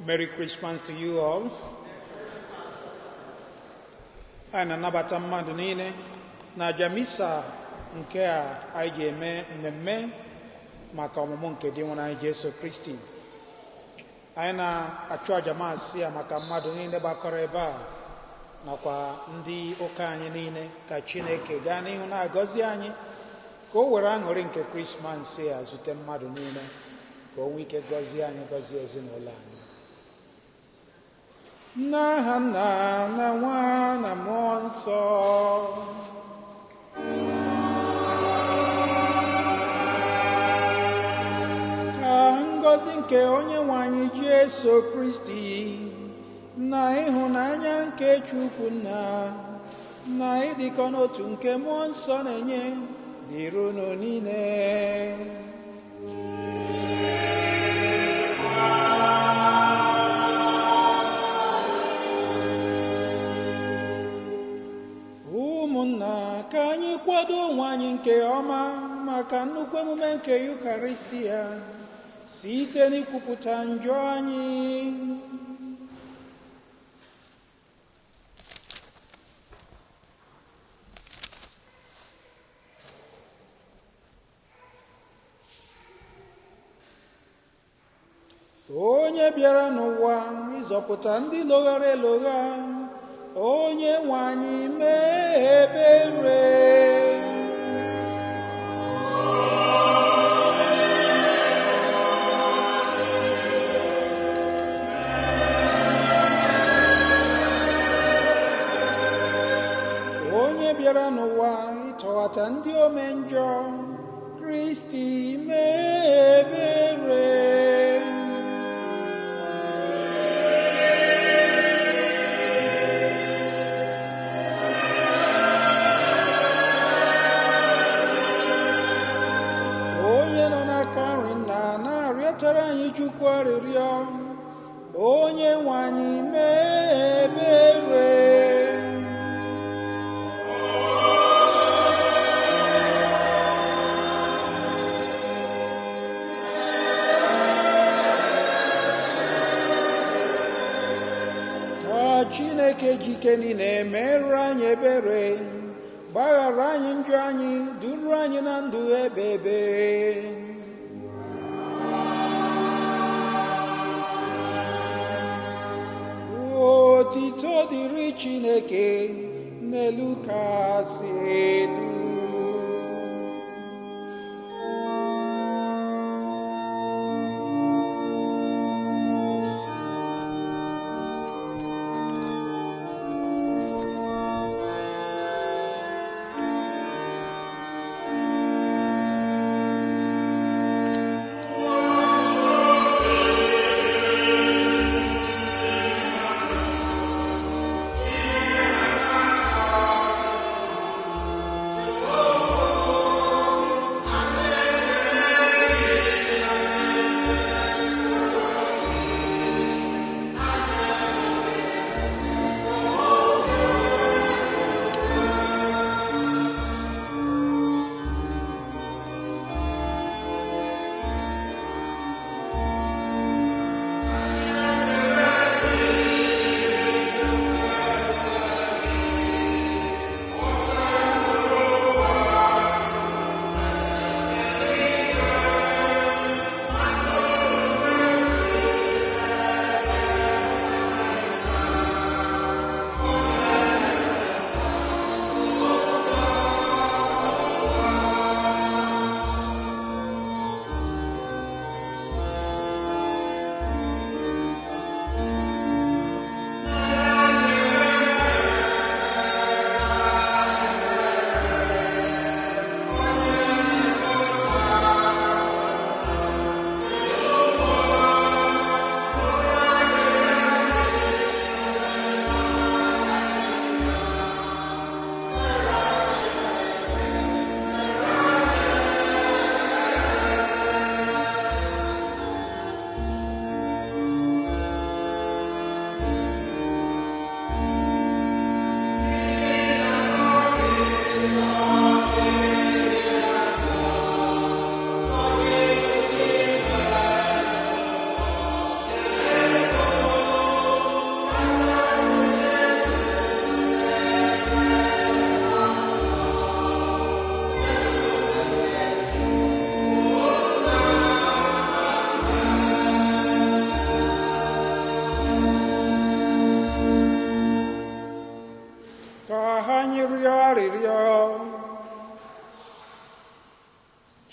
Merry Christmas to you all. Anyị na-anabata mmadụ niile na jamisa nke a anyị ga-eme mmemme maka ọmụmụ nke dị nwụrụ anyị Jesu Kristi. Anyị na-achụ aja masị ya maka mmadụ niile gbakọrọ ebe a nakwa ndị ụka anyị niile, ka Chineke gaa n'ihu na-agọzi anyị, ka o were aṅụrị nke Krismas ya zute mmadụ niile, ka o nwee ike gọzie anyị, gọzie ezinụlọ anyị. N'aha Nna na Nwa na Mmụọ Nsọ. Ka ngọzi nke Onyenwe anyị Jesu Kristi na ịhụnanya nke Chukwu Nna na ịdịkọ n'otu nke Mmụọ Nsọ na-enye dịrị unu niile. Ụmụnna, ka anyị kwado onwe anyị nke ọma maka nnukwu emume nke Yukaristia site n'ikwupụta njọ anyị. Onye bịara n'ụwa ịzọpụta ndị loghara elogha, onye nwe anyị mee ebere. Onye bịara n'ụwa ịtọghata ndị ome njọ, Kristi mee ebere. Tara anyị Chukwu arịrịọ, onye nwe anyị mee ebere. Ka Chineke jike niile merụ anyị ebere, gbaghara anyị njọ anyị, duru anyị na ndụ ebebe. Otito dịrị Chineke n'elu kasị elu.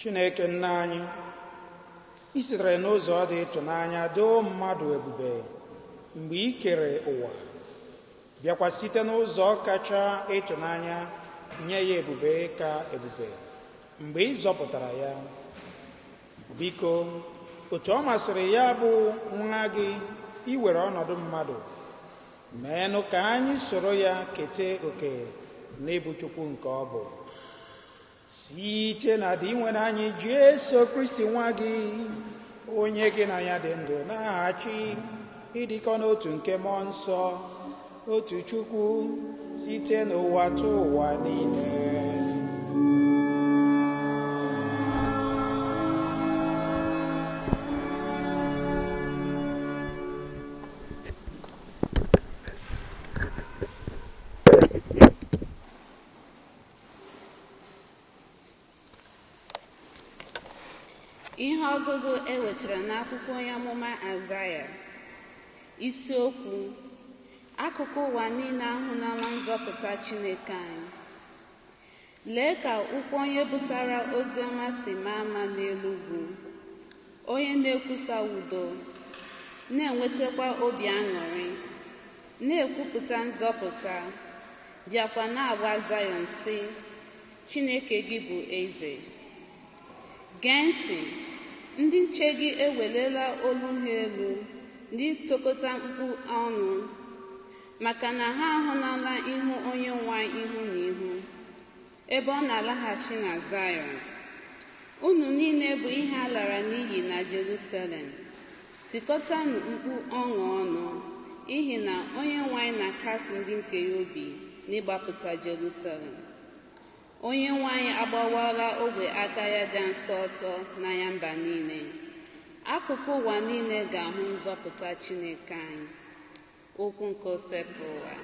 Chineke nna anyị, i sitere n'ụzọ dị ịtụnanya doo mmadụ ebube mgbe i kere ụwa, bịakwa site n'ụzọ kacha ịtụnanya nye ya ebube ka ebube mgbe ị zọpụtara ya. Biko, otu ọ masịrị ya bụ nwa gị iwere ọnọdụ mmadụ, meenụ ka anyị soro ya kete oke n'ịbụ Chukwu nke ọ bụ, site na dị nwere anyị Jesu Kristi nwa gị, onye gị na ya dị ndụ na-achị ịdịkọ n'otu nke mmụọ nsọ, otu Chukwu site n'ụwa tụ ụwa niile. Ihe ọgụgụ ewetara n'akwụkwọ onye amụma Azaya, isiokwu: akụkụ ụwa niile ahụnala nzọpụta Chineke anyị. Lee ka ụkwụ onye butara ozi ọma si maa mma n'elu ugwu, onye na-ekwusa udo, na-enwetakwa obi aṅụrị, na-ekwupụta nzọpụta, bịakwa na-agwa Zayọn sị, Chineke gị bụ eze. Gee ntị, ndị nche gị ewelela olu ha elu n'itokọta mkpu ọnụ, maka na ha ahụnala ihu onye nwe ihu na ihu, ebe ọ na-alaghachi na Zayọn. Unu niile bụ ihe a lara n'iyi na Jerusalem, tikọtanụ mkpu ọṅụ ọnụ, n'ihi na onye nwe na-akasi ndị nke ya obi n'ịgbapụta Jerusalem. Onye nwe anyị agbawala ogwe aka ya dị nsọ ọtọ n'anya mba niile. Akụkụ ụwa niile ga-ahụ nzọpụta Chineke anyị. Okwu nke osepụ ụwa.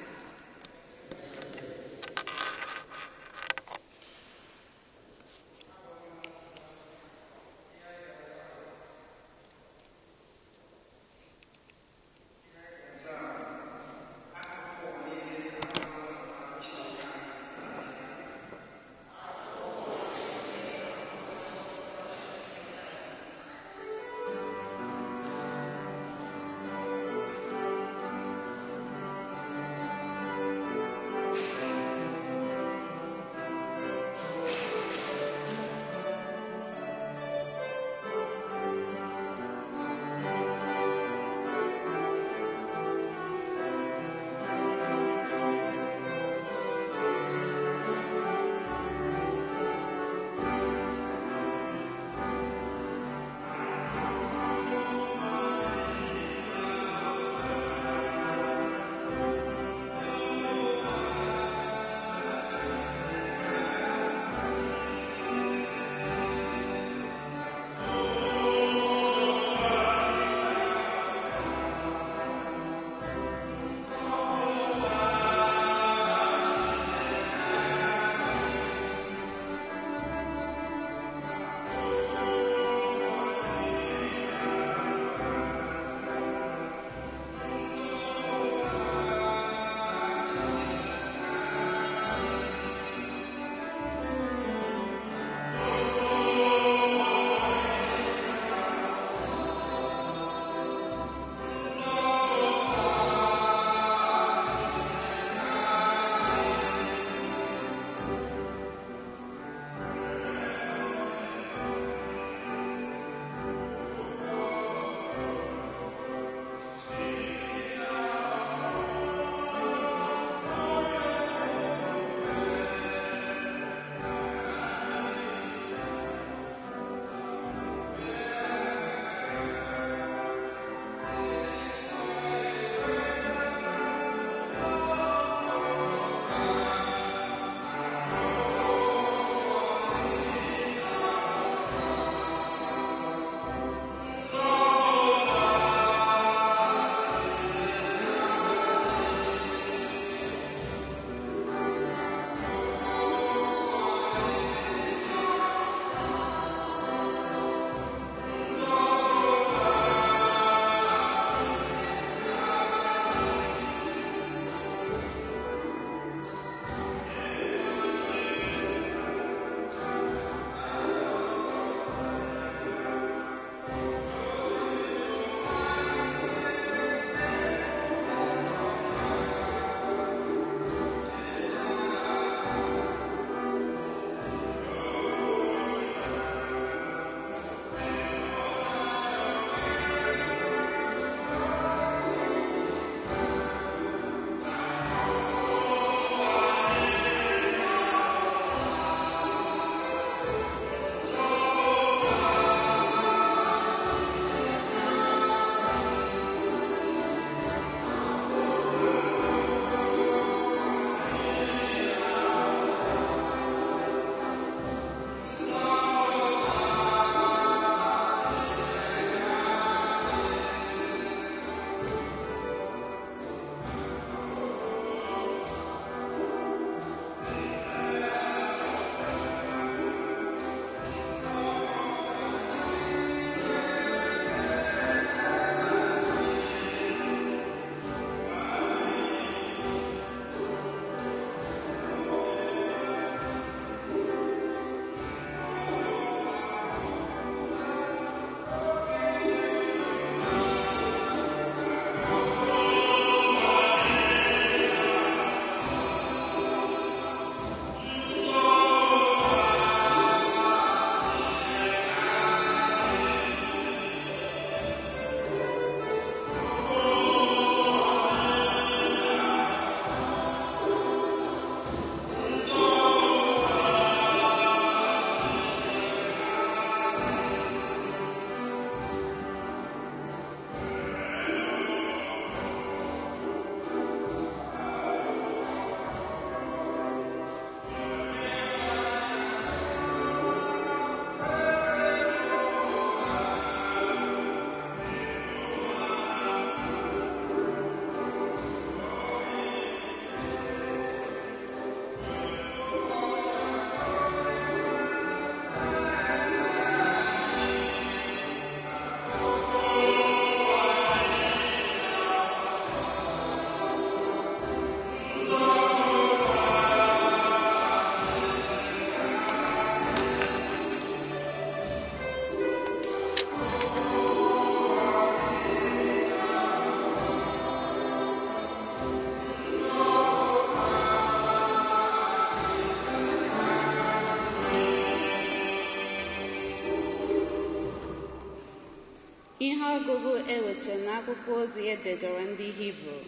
Ihe ọgụgụ ewetara n'akwụkwọ ozi e degara ndị Hibru.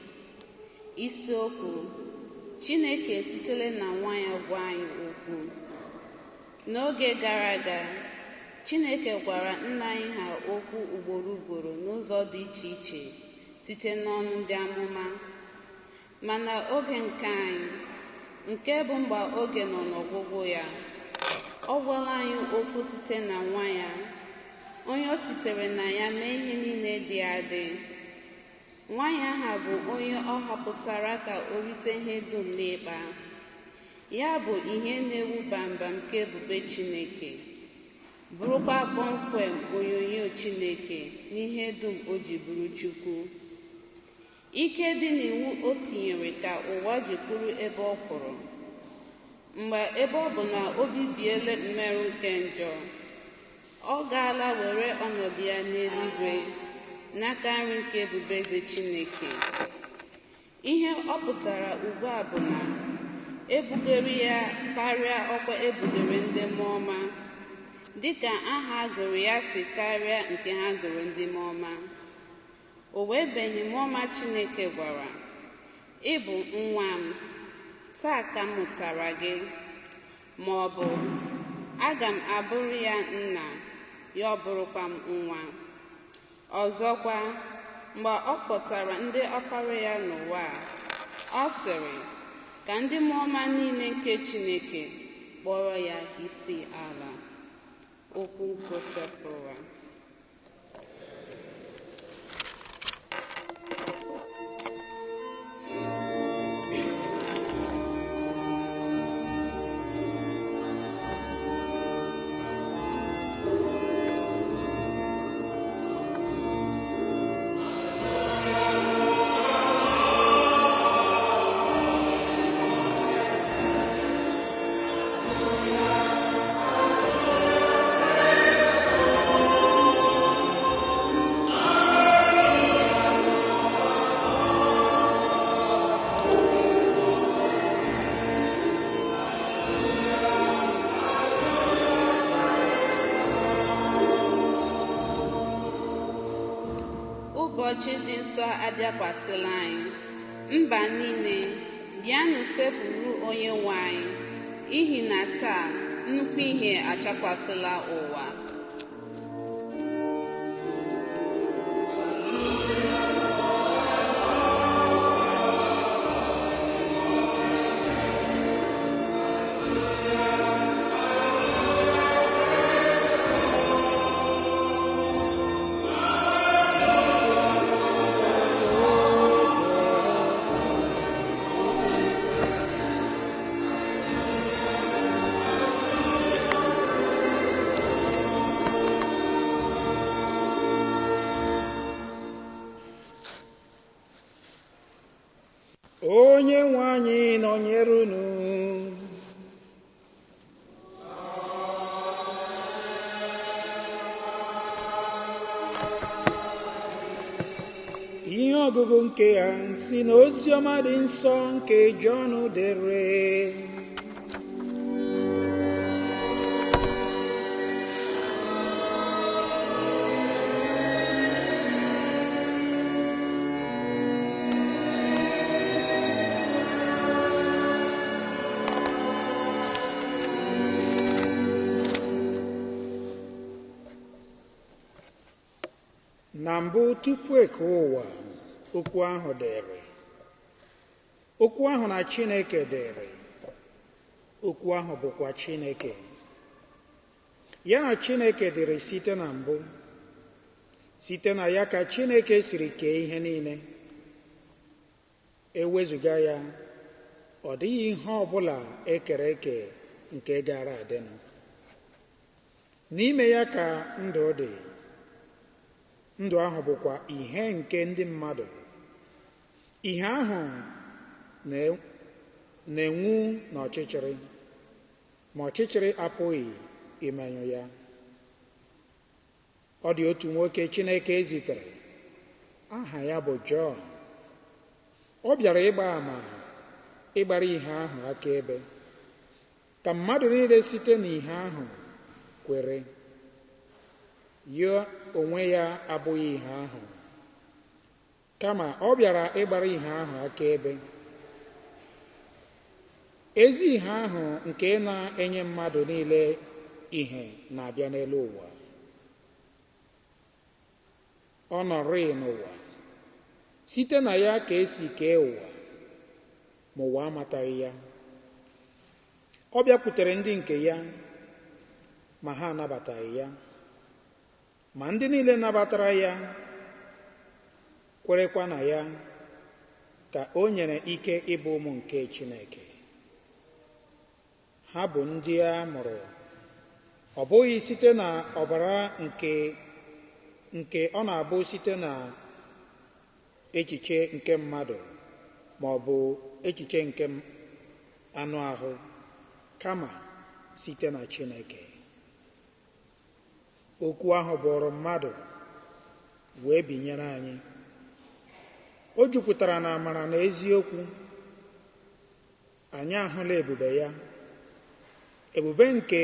Isiokwu: Chineke esitela na nwa ya gwa anyị okwu. N'oge gara aga, Chineke gwara nna anyị ha okwu ugboro ugboro n'ụzọ dị iche iche site n'ọnụ ndị amụma. Mana oge nke anyị, nke bụ mgbe oge nọ n'ọgwụgwụ ya, ọ gwara anyị okwu site na nwa ya, onye o sitere na ya mee ihe niile dị adị. Nwa ya aha bụ onye ọ họpụtara ka o rite ihe dum n'ịkpa. Ya bụ ihe na-ewu bambam nke ebube Chineke, bụrụkwa kpọmkwem onyonyo Chineke n'ihe dum o ji bụrụ Chukwu. Ike dị n'iwu o tinyere ka ụwa ji kwụrụ ebe ọ kwụrụ, mgbe ebe ọ bụ na o bibiela mmerụ nke njọ, ọ gaala were ọnọdụ ya n'eluigwe n'aka nri nke ebube eze Chineke. Ihe ọ pụtara ugbu a bụ na ebugere ya karịa ọkwa ebugere ndị mmụọ ọma, dịka aha gụrụ ya si karịa nke ha gụrụ ndị mmụọ ọma. O webeghị mmụọ ọma Chineke gwara, "Ị bụ nwa m, taa ka m mụtara gị," ma ọ bụ "Aga m abụrụ ya nna, ya ọ bụrụkwa m nwa." Ọzọkwa, mgbe ọ kpọtara ndị ọkpara ya n'ụwa, ọ sịrị ka ndị mmụọ ọma niile nke Chineke kpọrọ ya isi ala. Okwu gosipụrụ. Ụbọchị dị nsọ abịakwasịla anyị. Mba niile, bịanụ sekpuru onye nwe anyị, n'ihi na taa nnukwu ihe achakwasịla ụwa. Onye nwe anyị nọnyere unu. Ihe ọgụgụ nke ya si n'ozi ọma dị nsọ nke Jọn dere. Na mbụ, tupu eke ụwa, okwu ahụ dịrị. Okwu ahụ na Chineke dịrị. Okwu ahụ bụkwa Chineke. Ya na Chineke dịrị site na mbụ. Site na ya ka Chineke siri kee ihe niile. Ewezuga ya, ọ dịghị ihe ọbụla ekere eke nke gara adịnụ. N'ime ya ka ndụ dị. Ndụ ahụ bụkwa ihe nke ndị mmadụ. Ihe ahụ na-enwu n'ọchịchịrị, ma ọchịchịrị apụghị imenyụ ya. Ọ dị otu nwoke Chineke zitere, aha ya bụ Jọn. Ọ bịara ịgba àmà, ịgbara ihe ahụ akaebe, ka mmadụ niile site n'ihe ahụ kwere. onwe ya abụghị ihe ahụ, kama ọ bịara ịgbara ihe ahụ akaebe. Ezi ihe ahụ nke na-enye mmadụ niile ihe na-abịa n'elu ụwa. Ọ nọrịị n'ụwa, site na ya ka esi kee ụwa, ma ụwa amataghị ya. Ọ bịakwutere ndị nke ya, ma ha anabataghị ya. Ma ndị niile nabatara ya, kwerekwa na ya, ka o nyere ike ịbụ ụmụ nke Chineke. Ha bụ ndị a mụrụ, ọ bụghị site na ọbara nke ọ na-abụ site na echiche nke mmadụ, ma ọ bụ echiche nke anụ ahụ, kama site na Chineke. Okwu ahụ bụrụ mmadụ, wee binyere anyị. O jupụtara na amara na eziokwu. Anyị ahụla ebube ya, ebube nke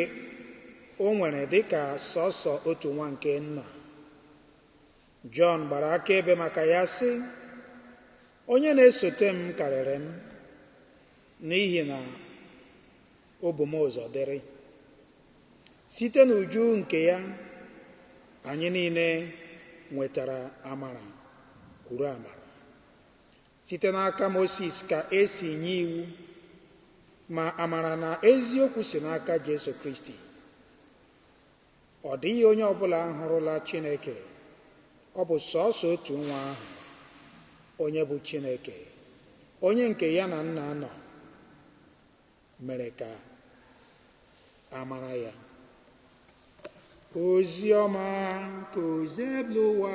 o nwere dịka sọsọ otu nwa nke nna. Jọn gbara akaebe maka ya sị, onye na-esote m karịrị m, n'ihi na o bu m ụzọ dịrị. Site n'uju nke ya, anyị niile nwetara amara kwuru amara. Site n'aka Mosis ka esi nye iwu, ma amara na eziokwu si n'aka Jesu Kristi. Ọ dịghị onye ọbụla hụrụla Chineke, ọ bụ sọọsọ otu nwa ahụ, onye bụ Chineke, onye nke ya na nna nọ, mere ka amara ya. Ozi ọma ka ozi elu ụwa.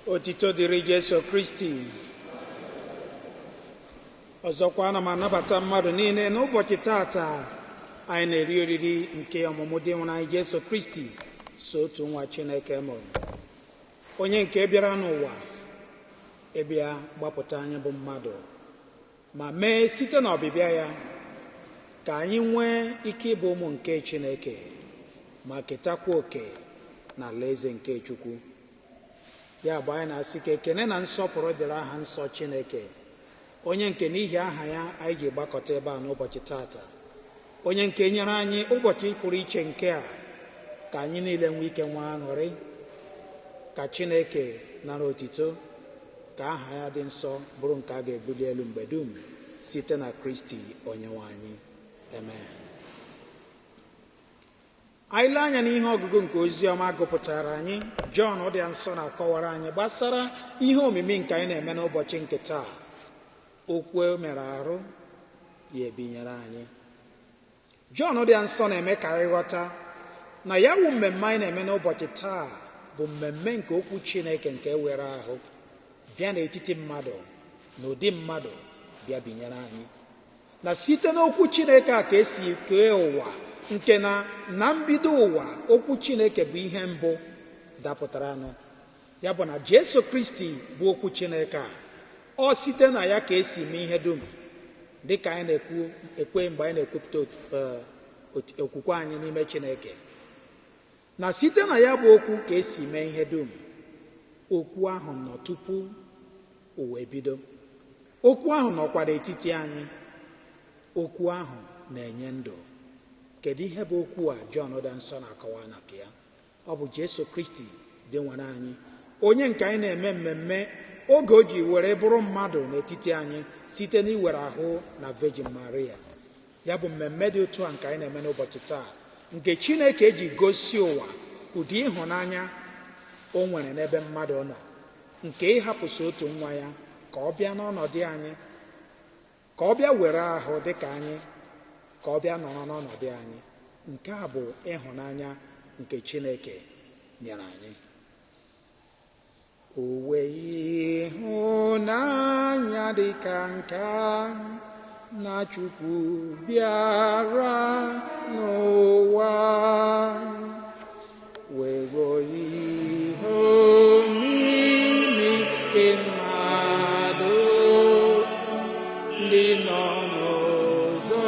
Otito dịrị Jesu Kristi. Ọzọkwa ana m anabata mmadụ niile n'ụbọchị tata anyị na-eri oriri nke ọmụmụ dị nwụrụ anyị Jesu Kristi, so otu nwa Chineke mụrụ, onye nke bịara n'ụwa ịbịa gbapụta anyị bụ mmadụ, ma mee site na ọbịbịa ya ka anyị nwee ike ịbụ ụmụ nke Chineke, ma ketakwa oke na alaeze nke Chukwu. Ya bụ anyị na-asị ka ekene na nsọpụrụ dịrị aha nsọ Chineke, onye nke n'ihi aha ya anyị ji gbakọta ebe a n'ụbọchị tata, onye nke nyere anyị ụbọchị pụrụ iche nke a ka anyị niile nwee ike nwa aṅụrị. Ka Chineke nara otito, ka aha ya dị nsọ bụrụ nke a ga-ebuli elu mgbe dum site na Kristi onyenwe anyị. Amen. Anyị lee anya n'ihe ọgụgụ nke ozi ọma gụpụtara anyị, Jọn dị nsọ na-akọwara anyị gbasara ihe omimi nke anyị na-eme n'ụbọchị nke taa. Okwu mere arụ ya ebinyere anyị. Jọn dị nsọ na-eme ka anyị ghọta na ya wụ mmemme anyị na-eme n'ụbọchị taa bụ mmemme nke okwu Chineke nke were ahụ bịa n'etiti mmadụ na ụdị mmadụ bịa binyere anyị, na site n'okwu Chineke a ka esi kee ụwa, nke na mbido ụwa okwu Chineke bụ ihe mbụ dapụtara anụ. Ya bụ na Jesu Kristi bụ okwu Chineke a, ọ site na ya ka esi mee ihe dum, dịka anyị na-ekwe mgbe anyị na-ekwupụta okwukwe anyị n'ime Chineke, na site na ya bụ okwu ka esi mee ihe dum. Okwu ahụ nọ tupu ụwa ebido, okwu ahụ nọkwa n'etiti anyị, okwu ahụ na-enye ndụ. Kedu ihe bụ okwu a Jọn dị nsọ na-akọwa na ya? Ọ bụ Jesu Kristi dị nwere anyị, onye nke anyị na-eme mmemme oge o ji were bụrụ mmadụ n'etiti anyị site n'iwere ahụ na Virgin Maria. Ya bụ mmemme dị otu a nke anyị na-eme n'ụbọchị taa, nke Chineke eji gosi ụwa ụdị ịhụnanya o nwere n'ebe mmadụ nọ, nke ịhapụsị otu nwa ya ka ọ bịa n'ọnọdụ anyị, ka ọ bịa were ahụ dịka anyị, ka ọ bịa nọrọ n'ọnọdụ anyị. Nke a bụ ịhụnanya nke Chineke nyere anyị. O wee ịhụnanya dịka nke na Chukwu bịara n'ụwa, were ihe omimi nke mmadụ ndị nọ n'ụzọ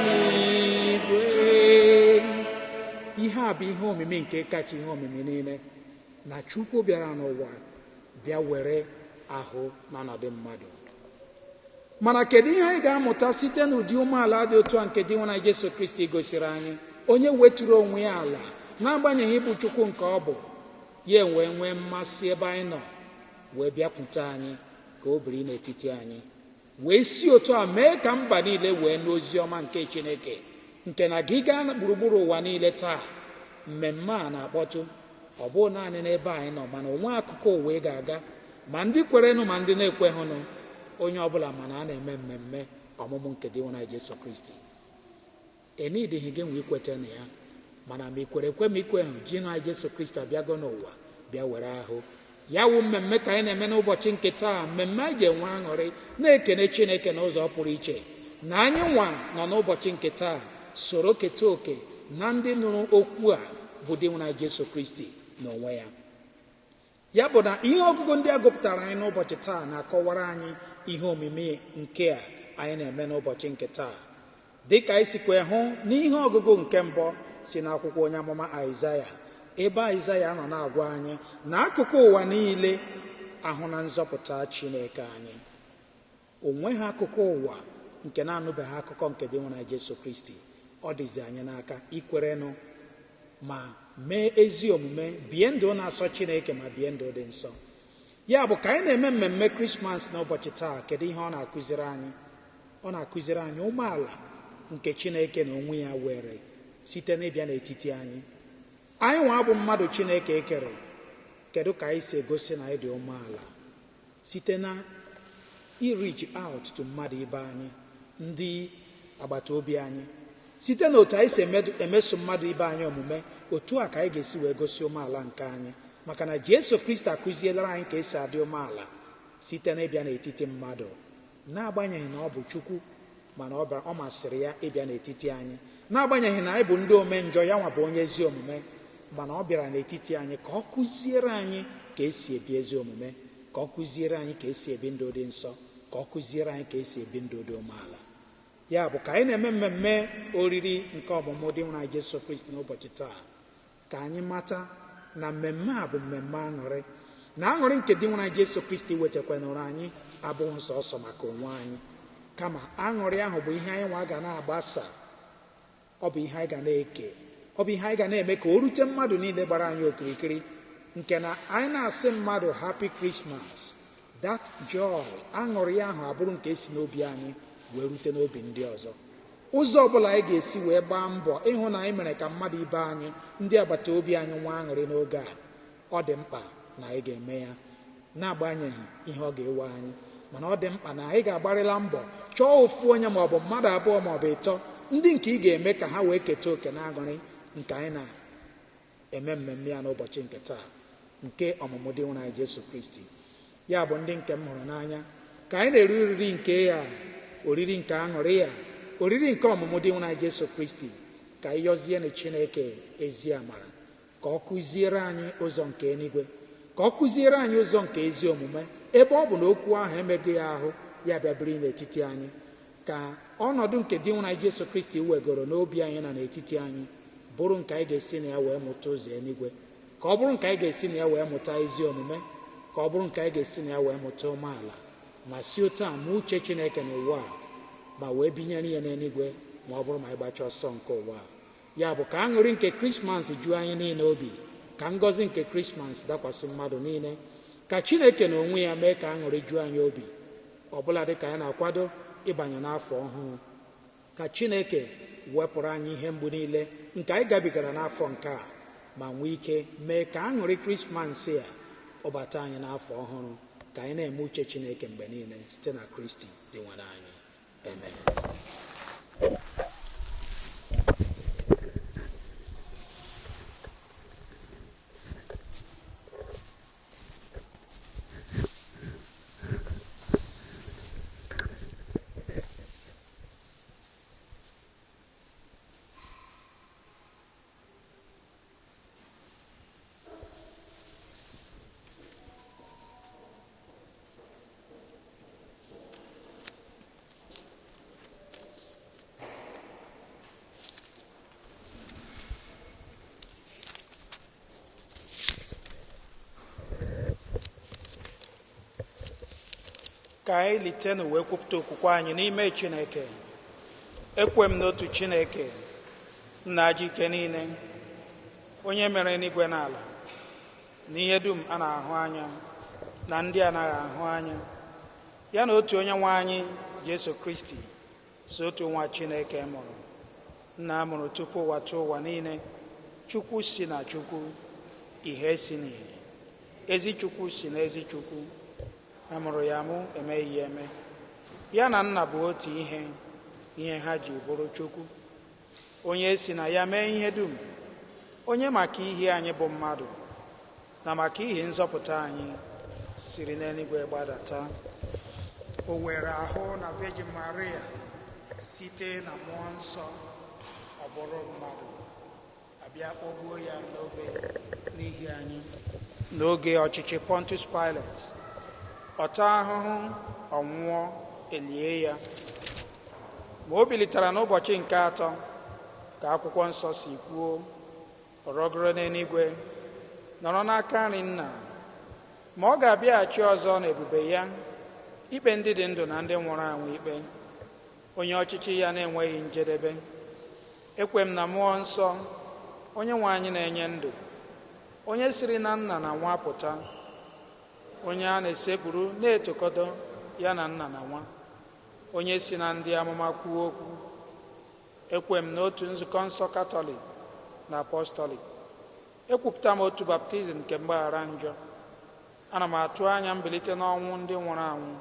eluigwe. Ihe a bụ ihe omimi nke kacha ihe omimi niile, na Chukwu bịara n'ụwa bịa were ahụ n'ọnọdụ mmadụ. Mana kedu ihe anyị ga-amụta site n'ụdị umeala dị otu a nke dị nwana Jesu Kristi gosiri anyị, onye wetụrụ onwe ya ala n'agbanyeghị ịbụ Chukwu nke ọ bụ, ya wee nwee mmasị ebe anyị nọ, wee bịakwute anyị ka o biri n'etiti anyị, wee si otu a mee ka mba niile wee n'ozi ọma nke Chineke, nke na gị gaa gburugburu ụwa niile taa, mmemme a na-akpọtụ. Ọ bụ naanị n'ebe anyị nọ, mana onwe akụkụ ụwa ị ga-aga, ma ndị kwerenụ ma ndị na-ekweghịnụ, onye ọbụla mana a na-eme mmemme ọmụmụ nke dị nwana Jesu Kristi. Enidịghị gị nwe ikweta na ya, mana ma ikwere ekwe ma ikwe hụ ji na Jesu Kristi abịago n'ụwa bịa were ahụ. Ya wụ mmemme ka anyị na-eme n'ụbọchị nke taa, mmemme anyị ji enwe aṅụrị na-ekene Chineke n'ụzọ pụrụ iche, na anyị nwa nọ n'ụbọchị nke taa soro keta oke na ndị nụrụ okwu a bụ dị nwana Jesu Kristi n'onwe ya. Ya bụ na ihe ọgụgụ ndị a gụpụtara anyị n'ụbọchị taa na-akọwara anyị ihe omimi nke a anyị na-eme n'ụbọchị nke taa, dịka anyị sikwa hụ n'ihe ọgụgụ nke mbụ si n'akwụkwọ onye amụma Aịzaya, ebe Aịzaya nọ na-agwa anyị na akụkụ ụwa niile ahụ na nzọpụta Chineke anyị. O nweghị akụkụ ụwa nke na-anụbeghị akụkọ nke dị nwana Jesu Kristi. Ọ dịzi anyị n'aka ikwerenụ ma mee ezi omume, bie ndụ na-asọ Chineke ma bie ndụ dị nsọ. Ya bụ ka anyị na-eme mmemme Krismas n'ụbọchị taa, kedu ihe ọ na-akụziri anyị? Ọ na-akụziri anyị umeala nke Chineke na onwe ya were site n'ịbịa n'etiti anyị. Anyị nwa bụ mmadụ Chineke ekere, kedu ka anyị si egosi na anyị dị umeala? Site na reach out to mmadụ ibe anyị, ndị agbata obi anyị, site na otu anyị si emeso mmadụ ibe anyị omume. Otu a ka anyị ga-esi wee gosi umeala nke anyị, maka na Jesu Kristi akụziela anyị ka esi adị umeala site n'ịbịa n'etiti mmadụ, n'agbanyeghị na ọ bụ Chukwu, mana ọ masịrị ya ịbịa n'etiti anyị. N'agbanyeghị na anyị bụ ndị ome njọ, ya nwa bụ onye ezi omume, mana ọ bịara n'etiti anyị ka ọ kụziere anyị ka esi ebi ezi omume, ka ọ kụziere anyị ka esi ebi ndụ dị nsọ, ka ọ kụziere anyị ka esi ebi ndụ dị umeala. Ya bụ ka anyị na-eme mmemme oriri nke ọmụmụ dị nwana Jesu Kristi n'ụbọchị taa, ka anyị mata na mmemme a bụ mmemme aṅụrị, na aṅụrị nke dị nwana Jesu Kristi wetakwanụrụ anyị abụghị sọsọ maka onwe anyị, kama aṅụrị ahụ bụ ihe anyị nwa ga na-agbasa. Ọ bụ ihe anyị ga na-eke, ọ bụ ihe anyị ga na-eme ka o rute mmadụ niile gbara anyị okirikiri, nke na anyị na-asị mmadụ Happy Christmas, that joy, aṅụrị ahụ abụrụ nke si n'obi anyị wee rute n'obi ndị ọzọ. Ụzọ ọbụla anyị ga-esi wee gbaa mbọ ịhụ na anyị mere ka mmadụ ibe anyị, ndị agbata obi anyị nwa aṅụrị n'oge a, ọ dị mkpa na anyị ga-eme ya n'agbanyeghị ihe ọ ga-ewe anyị, mana ọ dị mkpa na anyị ga-agbarịla mbọ chọọ ofu onye maọbụ mmadụ abụọ maọbụ ịtọ ndị nke ị ga-eme ka ha wee keta oke n'aṅụrị nke anyị na-eme mmemme ya n'ụbọchị nke taa, nke ọmụmụ dị nwụrụ anyị Jesu Kristi. Ya bụ ndị nke m hụrụ n'anya, ka anyị na-eri oriri nke ya, oriri nke aṅụrị ya, oriri nke ọmụmụ dị nwụrụ anyị Jesu Kristi, ka anyị yọzie na Chineke ezi amara, ka ọ kụziere anyị ụzọ nke eluigwe, ka ọ kụziere anyị ụzọ nke ezi omume, ebe ọ bụ na okwu ahụ emeghị ya ahụ ya bịa biri n'etiti anyị, ka ọnọdụ nke dị nwụrụ anyị Jesu Kristi wegoro n'obi anyị na n'etiti anyị bụrụ nke anyị ga-esi na ya wee mụta ụzọ eluigwe, ka ọ bụrụ nke anyị ga-esi na ya wee mụta ezi omume, ka ọ bụrụ nke anyị ga-esi na ya wee mụta umeala, ma si otu a ma uche Chineke n'ụwa a, ma wee binyere ya n'eluigwe ma ọ bụrụ ma anyị gbachaa ọsọ nke ụwa a. Ya bụ ka aṅụrị nke Krismas juo anyị niile obi, ka ngọzi nke Krismas dakwasị mmadụ niile, ka Chineke na onwe ya mee ka aṅụrị juo anyị obi, ọbụla dị ka anyị na-akwado ịbanye n'afọ ọhụụ. Ka Chineke wepụrụ anyị ihe mgbu niile nke anyị gabigara n'afọ nke a, ma nwee ike mee ka aṅụrị Krismas ya kpọbata anyị n'afọ ọhụrụ, ka anyị na-eme uche Chineke mgbe niile site na Kristi dị nwere anyị. Amen. Ka anyị litenu wee kwupụta okwukwe anyị n'ime Chineke. Ekwe m n'otu Chineke, nna ji ike niile, onye mere n'igwe n'ala, na ihe dum a na-ahụ anya na ndị anaghị ahụ anya, ya na otu onye nwe anyị Jesu Kristi, so otu nwa Chineke mụrụ, nna a mụrụ tupu ụwa tụọ ụwa niile, Chukwu si na Chukwu, ihe si n'ihe, ezi Chukwu si na ezi Chukwu, a mụrụ ya mụ emeghị ya eme, ya na nna bụ otu ihe ha ji bụrụ Chukwu, onye si na ya mee ihe dum, onye maka ihe anyị bụ mmadụ na maka ihe nzọpụta anyị siri n'eluigwe gbadata. O were ahụ na Virgin Maria site na mmụọ nsọ, ọ bụrụ mmadụ, abịa kpọgbuo ya n'obe n'ihi anyị n'oge ọchịchị Pontius Pilate, ọta ahụhụ, ọnwụọ, elie ya, ma o bilitara n'ụbọchị nke atọ ka akwụkwọ nsọ si kwuo, ọrọgoro n'eluigwe, nọrọ n'aka nri nna, ma ọ ga-abịaghachi ọzọ n'ebube ya ikpe ndị dị ndụ na ndị nwụrụ anwụ ikpe, onye ọchịchị ya na-enweghị njedebe. Ekwe m na mmụọ nsọ, onye nwe anyị na-enye ndụ, onye siri na nna na nwa pụta, onye a na-esekpuru na-etokọdo ya na nna na nwa, onye si na ndị amụma kwuo okwu. Ekwe m n'otu nzukọ nsọ Katọlik na Apọstọlik. Ekwupụta m otu baptizim nke mgbaghara njọ. Ana m atụ anya mbilite n'ọnwụ ndị nwụrụ anwụ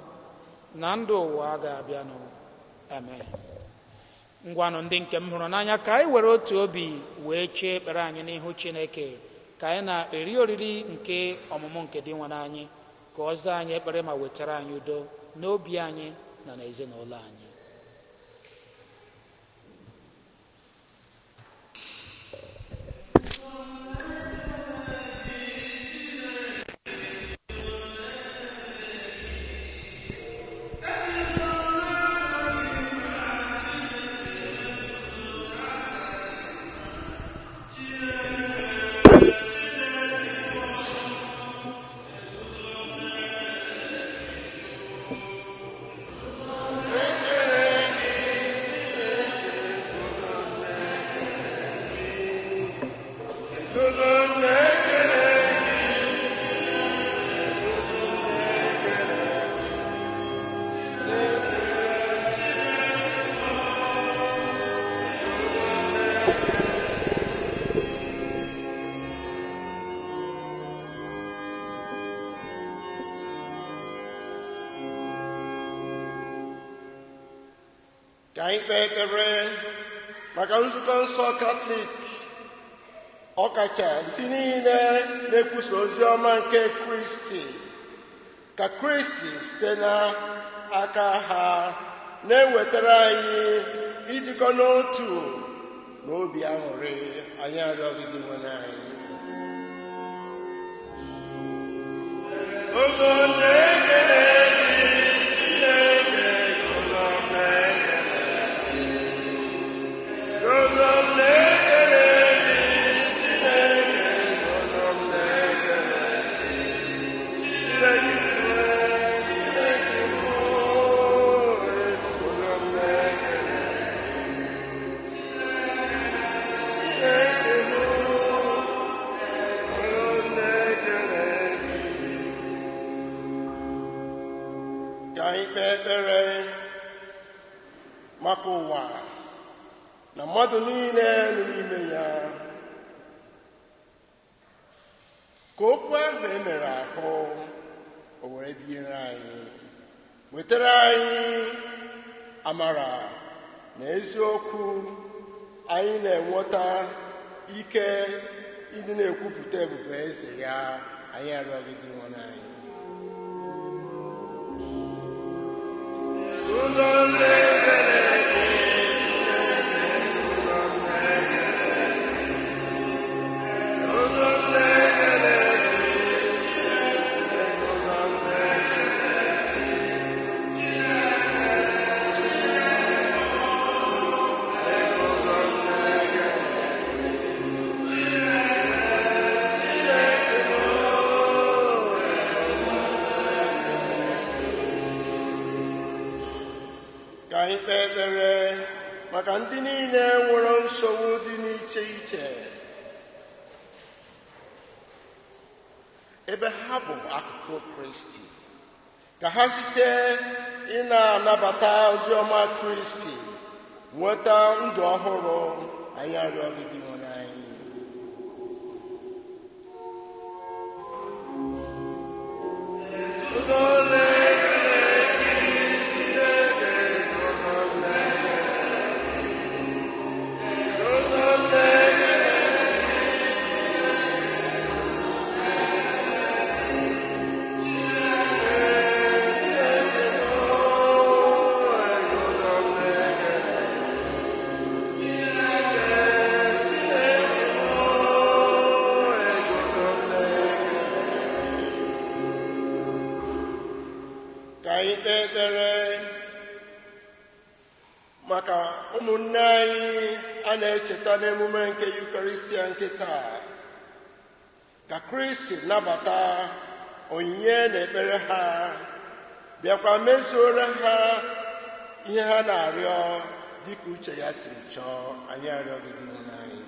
na ndụ ụwa a ga-abịanụ. Amen. Ngwanụ ndị nke m hụrụ n'anya, ka anyị were otu obi wee chee ekpere anyị n'ihu Chineke, ka anyị na-eri oriri nke ọmụmụ nke dị nwa n'anyị, ka ọ zaa anyị ekpere ma wetara anyị udo n'obi anyị na n'ezinụlọ anyị. Ka anyị kpee ekpere maka nzukọ nsọ Katọlik, ọkacha ndị niile na-ekwusa ozi ọma nke Kristi, ka Kristi site n'aka ha na-ewetara anyị ịdịkọ n'otu na obi aṅụrị. Anyị arịọghị gị nwe anyị. Ka anyị kpee ekpere maka ụwa na mmadụ niile nọ n'ime ya, ka okwu ahụ emere ahụ o were biere anyị, wetara anyị amara na eziokwu, anyị na-enweta ike ịdị na-ekwupụta ebube eze ya. Anyị arịọghị gị nwe anyị. Ka anyị kpee ekpere maka ndị niile nwere nsogbu dị n'iche iche, ebe ha bụ akụkụ Kristi, ka ha site ị na-anabata ozi ọma Kristi nweta ndụ ọhụrụ. Anyị arịọghị gị nwe anyị. Ka anyị kpee ekpere maka ụmụnne anyị a na-echeta n'emume nke Yukaristia nke taa, ka Kristi nabata onyinye na ekpere ha, bịakwa mezuore ha ihe ha na-arịọ dịka uche ya si chọọ. Anyị arịọghị gị nwe anyị.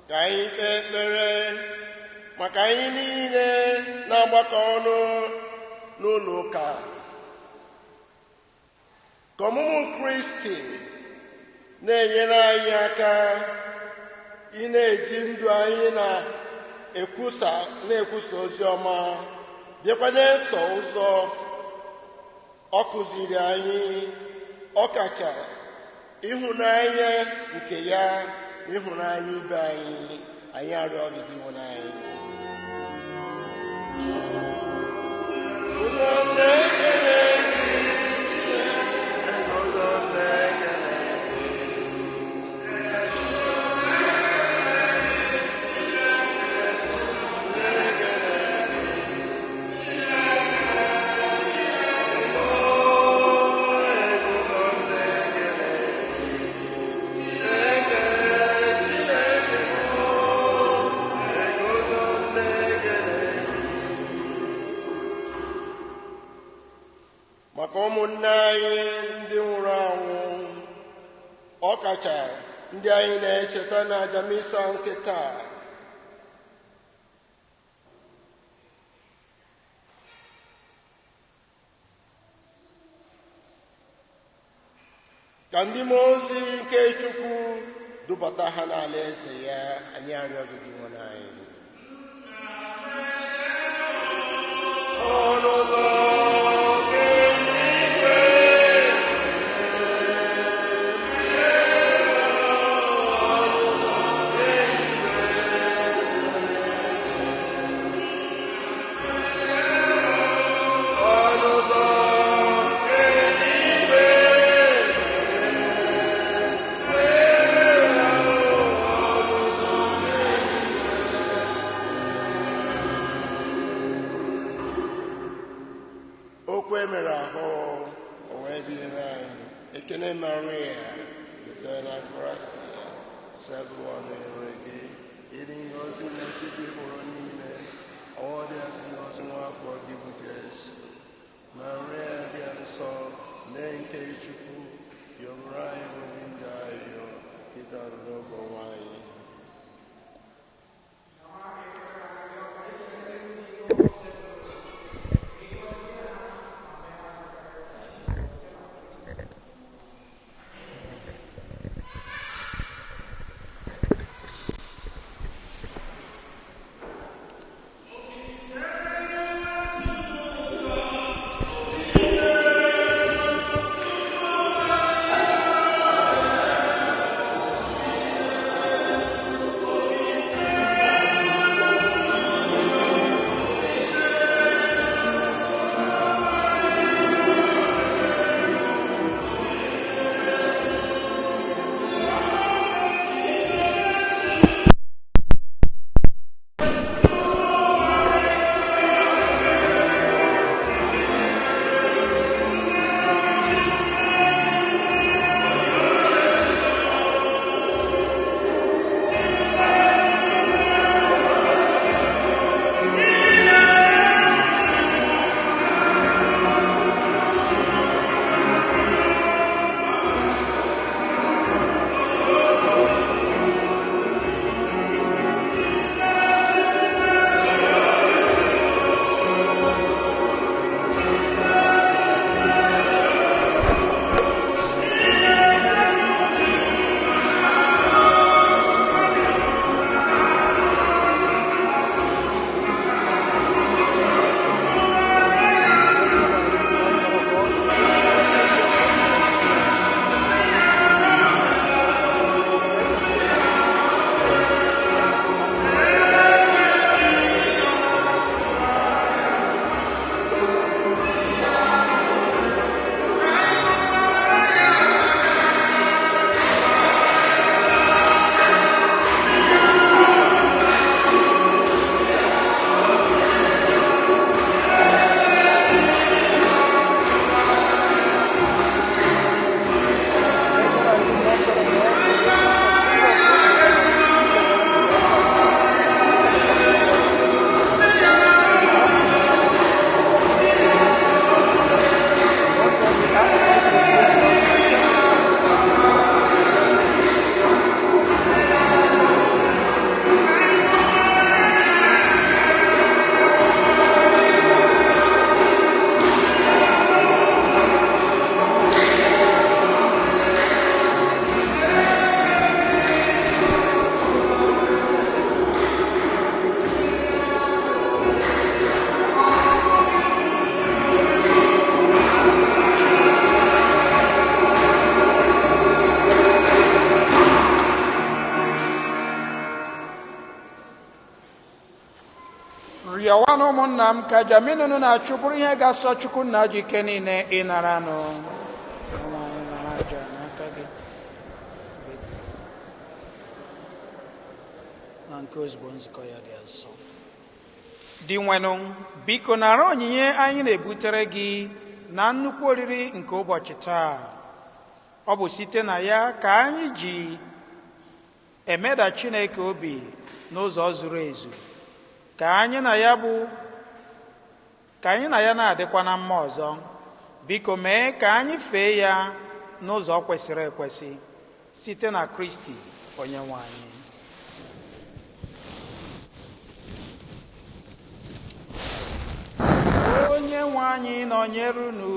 Ka anyị kpee ekpere maka anyị niile na-agbakọ ọnụ n'ụlọ ụka, ka ọmụmụ Kristi na-enyere anyị aka ị na-eji ndụ anyị na-ekwusa ozi ọma, bịakwa na-eso ụzọ ọ kụziri anyị, ọkacha ịhụnanya nke ya, ịhụnanya ibe anyị. Anyị arịọghị gị nwe anyị. maka ụmụnne anyị ndị nwụrụ anwụ, ọkacha ndị anyị na-echeta n'aja misa nke taa, ka ndị mmụọ ozi nke Chukwu dubata ha n'ala eze ya. Anyị arịọ gị nwe anyị. Ọnụ ụzọ mere ahụ o wee biere anyị. Ekene Maria, jupụtara na gracia, Savior na-ere gị, ịdị ngọzi n'etiti mkpụrụ niile, ọnwụ dị atụ ngọzi n'afọ gị bụ Jesu. Maria dị nsọ, nne nke Chukwu, yọbụrụ anyị bụ ndị njọ anyị, kịta n'oge ọnwa anyị. rịọwanụ ụmụnna m ka jamin unu na-achụpụrụ ihe ga-asọ Chukwu nna ji ike niile ịnara nụ anyị nara aja n'aka gị na nke ozugbo nzukọ ya dị asọ. Dị nwenụ, biko nara onyinye anyị na-ebutere gị na nnukwu oriri nke ụbọchị taa. Ọ bụ site na ya ka anyị ji emeda Chineke obi n'ụzọ zuru ezu, ka anyị na ya na-adịkwa na mma ọzọ, biko mee ka anyị fee ya n'ụzọ kwesịrị ekwesị site na Kristi onye nwe anyị. Onye nwe anyị nọnyere unu.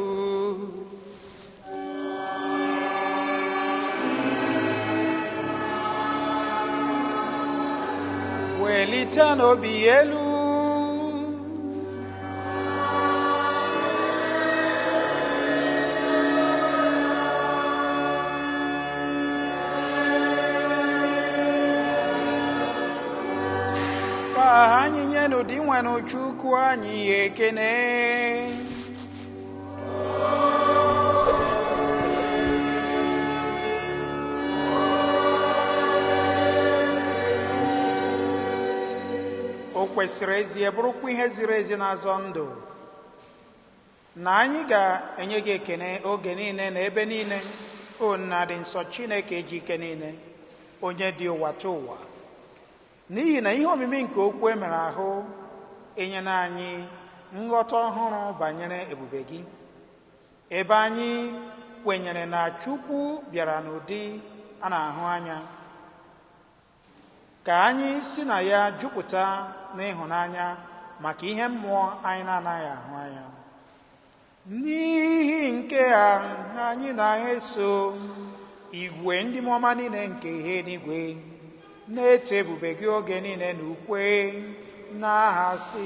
Welite n'obi elu. Ka anyị nye n'ụdị nwenụ Chukwu anyị ekene. O kwesịrị ezi bụrụkwa ihe ziri ezi n'azọ ndụ na anyị ga-enye gị ekene oge niile na ebe niile, o nna dị nsọ Chineke ji ike niile, onye dị ụwa tụ ụwa, n'ihi na ihe omimi nke okwu e mere ahụ enyela anyị nghọta ọhụrụ banyere ebube gị, ebe anyị kwenyere na Chukwu bịara n'ụdị a na-ahụ anya, ka anyị si na ya jupụta n'ịhụnanya maka ihe mmụọ anyị na-anaghị ahụ anya. N'ihi nke a, anyị na-eso igwe ndị mmụọ ọma niile nke ihe n'igwe na-eto ebube gị oge niile na ukwe n'aha si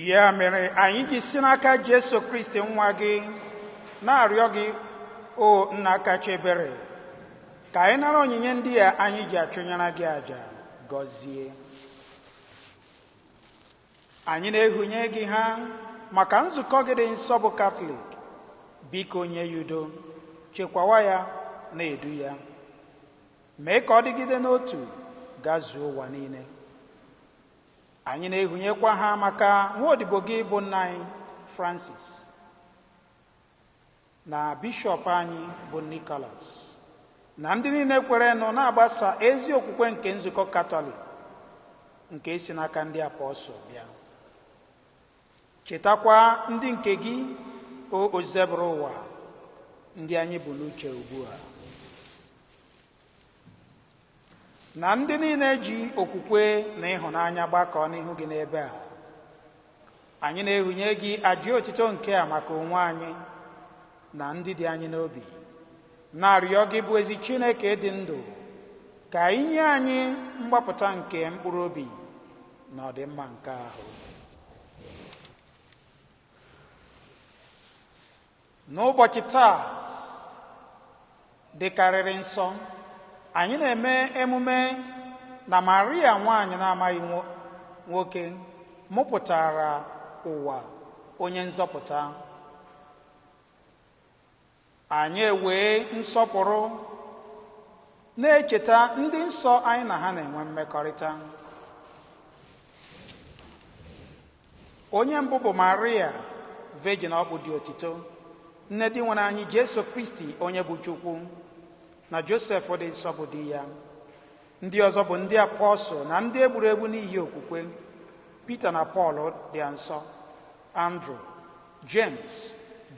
ya mere anyị ji si n'aka Jesu Kristi nwa gị na-arịọ gị o nna kacha ebere ka anyị nara onyinye ndị a anyị ji achụnyere gị àjà gọzie. Anyị na-ehunye gị ha maka nzukọ gị dị nsọ bụ Katọlik. Biko nye ya udo, chekwawa ya na-edu ya, mee ka ọ dịgide n'otu gazuo ụwa niile. Anyị na-ehunyekwa ha maka nwaodibo gị bụ nna anyị Francis na bishọp anyị bụ Nicholas na ndị niile kwere nọ na-agbasa ezi okwukwe nke nzukọ Katọlik nke si n'aka ndị apọstọl bịa. Chetakwa ndị nke gị o ozebụrụ ụwa ndị anyị bụ n'uche ugbu a, na ndị niile ji okwukwe na ịhụnanya gbakọọ n'ihu gị n'ebe a. Anyị na-ehunye gị àjà otito nke a maka onwe anyị na ndị dị anyị n'obi, na-arịọ gị bụ ezi Chineke dị ndụ ka inye anyị mgbapụta nke mkpụrụ obi na ọdịmma nke ahụ. N'ụbọchị taa dịkarịrị nsọ, anyị na-eme emume na Maria nwanyị na-amaghị nwoke mụpụtara ụwa onye nzọpụta. Anyị ewee nsọpụrụ na-echeta ndị nsọ anyị na ha na-enwe mmekọrịta. Onye mbụ bụ Maria Virgin ọkpụ dị otito, nne di nwere anyị Jesu Kristi onye bụ Chukwu, na Josef dị nsọ bụ di ya. Ndị ọzọ bụ ndị apọstọl na ndị egburu egbu n'ihi okwukwe: Peter na Paul dị nsọ, Andrew, James,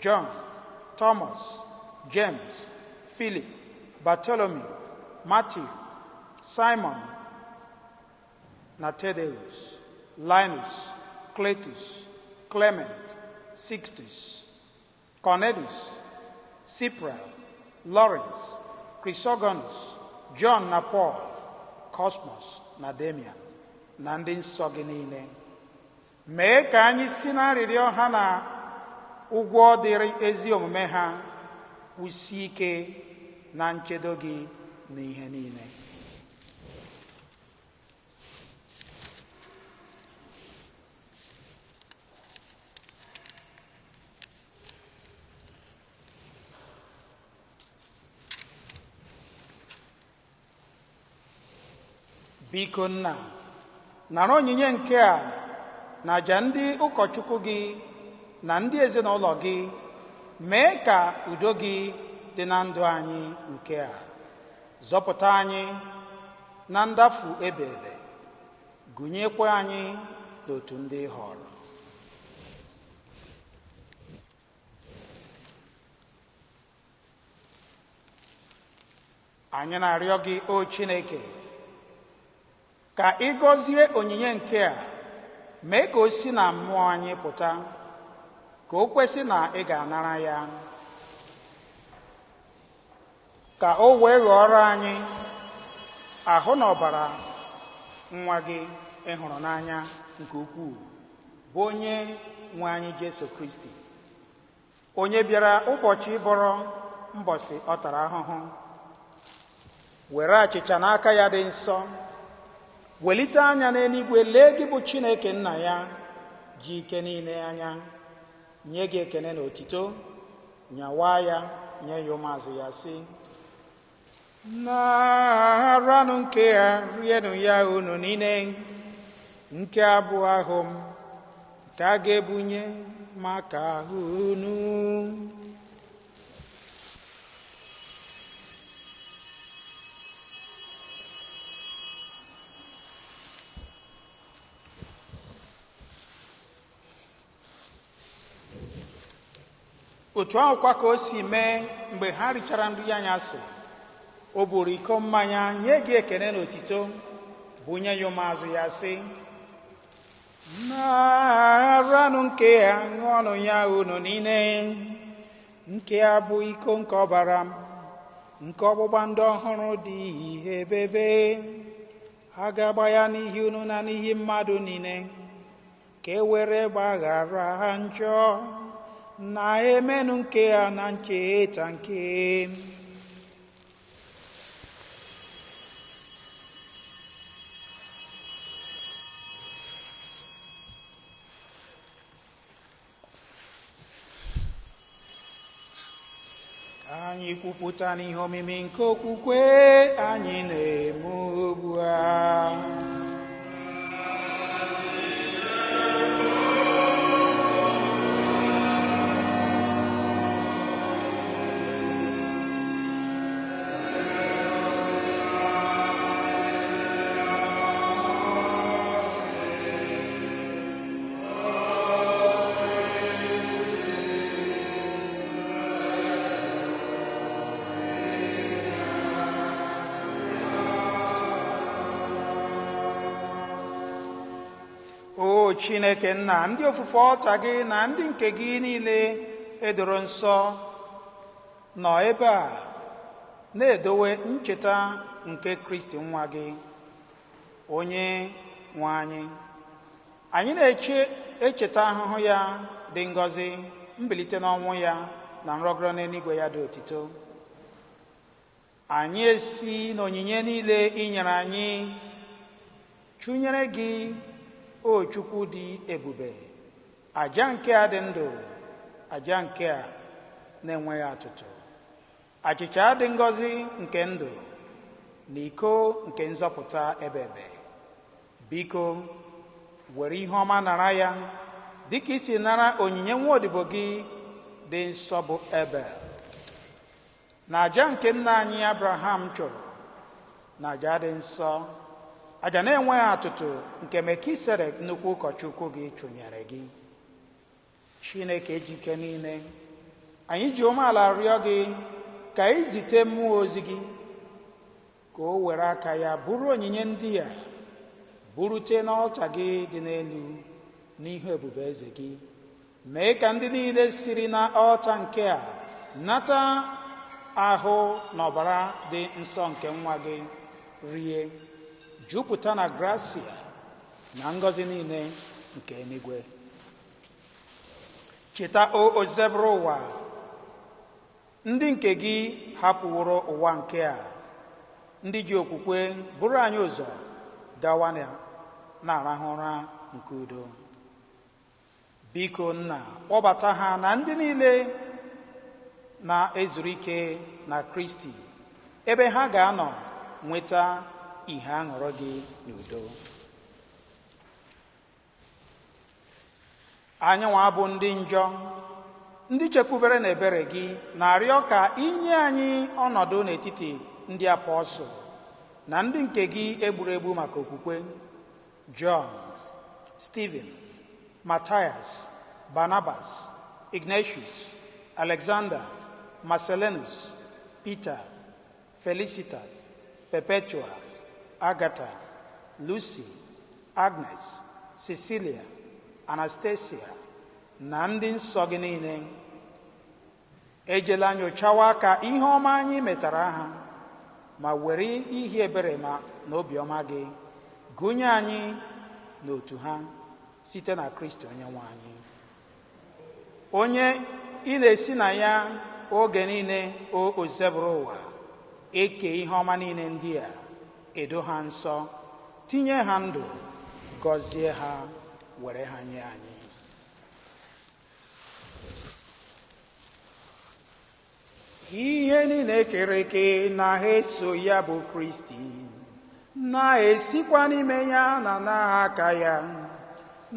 John, Thomas, James, Philip, Bartholomew, Matthew, Simon na Thaddeus, Linus, Cletus, Clement, Sixtus, Cornelius, Cyprian, Lawrence, Chrysogonus, John na Paul, Cosmos na Damian na ndị nsọ gị niile. Mee ka anyị si na arịrịọ ha na ụgwọ dịrị ezi omume ha kwụsie ike na nchedo gị na ihe niile. Biko nna, nara onyinye nke a na àjà ndị ụkọchukwu gị na ndị ezinụlọ gị. Mee ka udo gị dị na ndụ anyị nke a. Zọpụta anyị na ndafu ebe ebe, gụnyekwa anyị n'otu ndị họrọ. Anyị na-arịọ gị o Chineke ka ị gọzie onyinye nke a, mee ka o si na mmụọ anyị pụta, ka o kwesị na ị ga-anara ya, ka o wee ghọrọ anyị ahụ na ọbara nwa gị ị hụrụ n'anya nke ukwuu, bụ onye nwe anyị Jesu Kristi, onye bịara ụbọchị bọrọ mbọsị ọ tara ahụhụ, were achịcha n'aka ya dị nsọ, welite anya n'eluigwe lee gị bụ Chineke nna ya, ji ike niile anya, nye gị ekene na otito, nyawa ya, nye ya ụmụazụ ya, sị: na-aranụ nke ya, rienụ ya unu niile, nke a bụ ahụ m nke a ga-ebunye maka ahụ unu. Otu ahụkwa ka o si mee mgbe ha richara nri anyasị. O buru iko mmanya, nye gị ekene na otito, bunye ya ụmụazụ ya, sị: na-aranụ nke ya, ṅụọnụ ya unu niile, nke a bụ iko nke ọbara m, nke ọgbụgba ndụ ọhụrụ dị ebebe, a ga-agba ya n'ihi unu na n'ihi mmadụ niile. ka e were gbaghara ha njọ na-emenụ nke ha na ncheta nke anyị kwupụta n'ihe omimi nke okwukwe anyị na-eme ugbu a. O Chineke nna, ndị ofufe ọta gị na ndị nke gị niile edoro nsọ nọ ebe a na-edowe ncheta nke Kristi nwa gị onye nwe anyị. Anyị na-echeta ahụhụ ya dị ngọzi, mbilite n'ọnwụ ya na nrọgọrọ n'eluigwe ya dị otito. Anyị esi n'onyinye niile i nyere anyị chụnyere gị, o Chukwu dị ebube, aja nke a dị ndụ, aja nke a na-enweghị atụtụ, achịcha dị ngọzi nke ndụ na iko nke nzọpụta ebebe. Biko were ihe ọma nara ya dịka isi nara onyinye nwaodibo gị dị nsọ bụ Ebel, na aja nke nna anyị Abraham chụrụ, na aja dị nsọ, aja na-enweghị atụtụ nke Mekisedek nnukwu ụkọchukwu gị chụnyere gị. Chineke ejike niile, anyị ji umeala rịọ gị ka ị zite mmụọ ozi gị ka o were aka ya bụrụ onyinye ndị a burute n'ọlta gị dị n'elu n'ihu ebube eze gị. Mee ka ndị niile siri na ọlta nke a nata ahụ na ọbara dị nsọ nke nwa gị rie, jupụta na gracia na ngọzi niile nke eluigwe. Cheta o zebụrụ ụwa ndị nke gị hapụworo ụwa nke a, ndị ji okwukwe bụrụ anyị ụzọ gawa na-arahụ ụra nke udo. Biko nna, kpọbata ha na ndị niile na-ezuru ike na Kristi, ebe ha ga-anọ nweta ihe aṅụrị gị n'udo. Anyị nwa bụ ndị njọ, ndị chekwubere na ebere gị, na-arịọ ka inye anyị ọnọdụ n'etiti ndị apọstụl na ndị nke gị egburu egbu maka okwukwe: John, Stephen, Matthias, Barnabas, Ignatius, Alexander, Marcellinus, Peter, Felicitas, Perpetua, Agatha, Lucy, Agnes, Cecilia, Anastasia na ndị nsọ gị niile. Ejela nyochawa ka ihe ọma anyị metara ha, ma were ihe ebere na obiọma gị gụnye anyị n'otu ha site na Kristi onye nwe anyị, onye ị na-esi na ya oge niile o zebụrụ ụwa, eke ihe ọma niile ndị a, edo ha nsọ, tinye ha ndụ, gọzie ha, were ha nye anyị. Ihe niile kere eke na-eso ya bụ Kristi, na-esikwa n'ime ya na n'aka ya,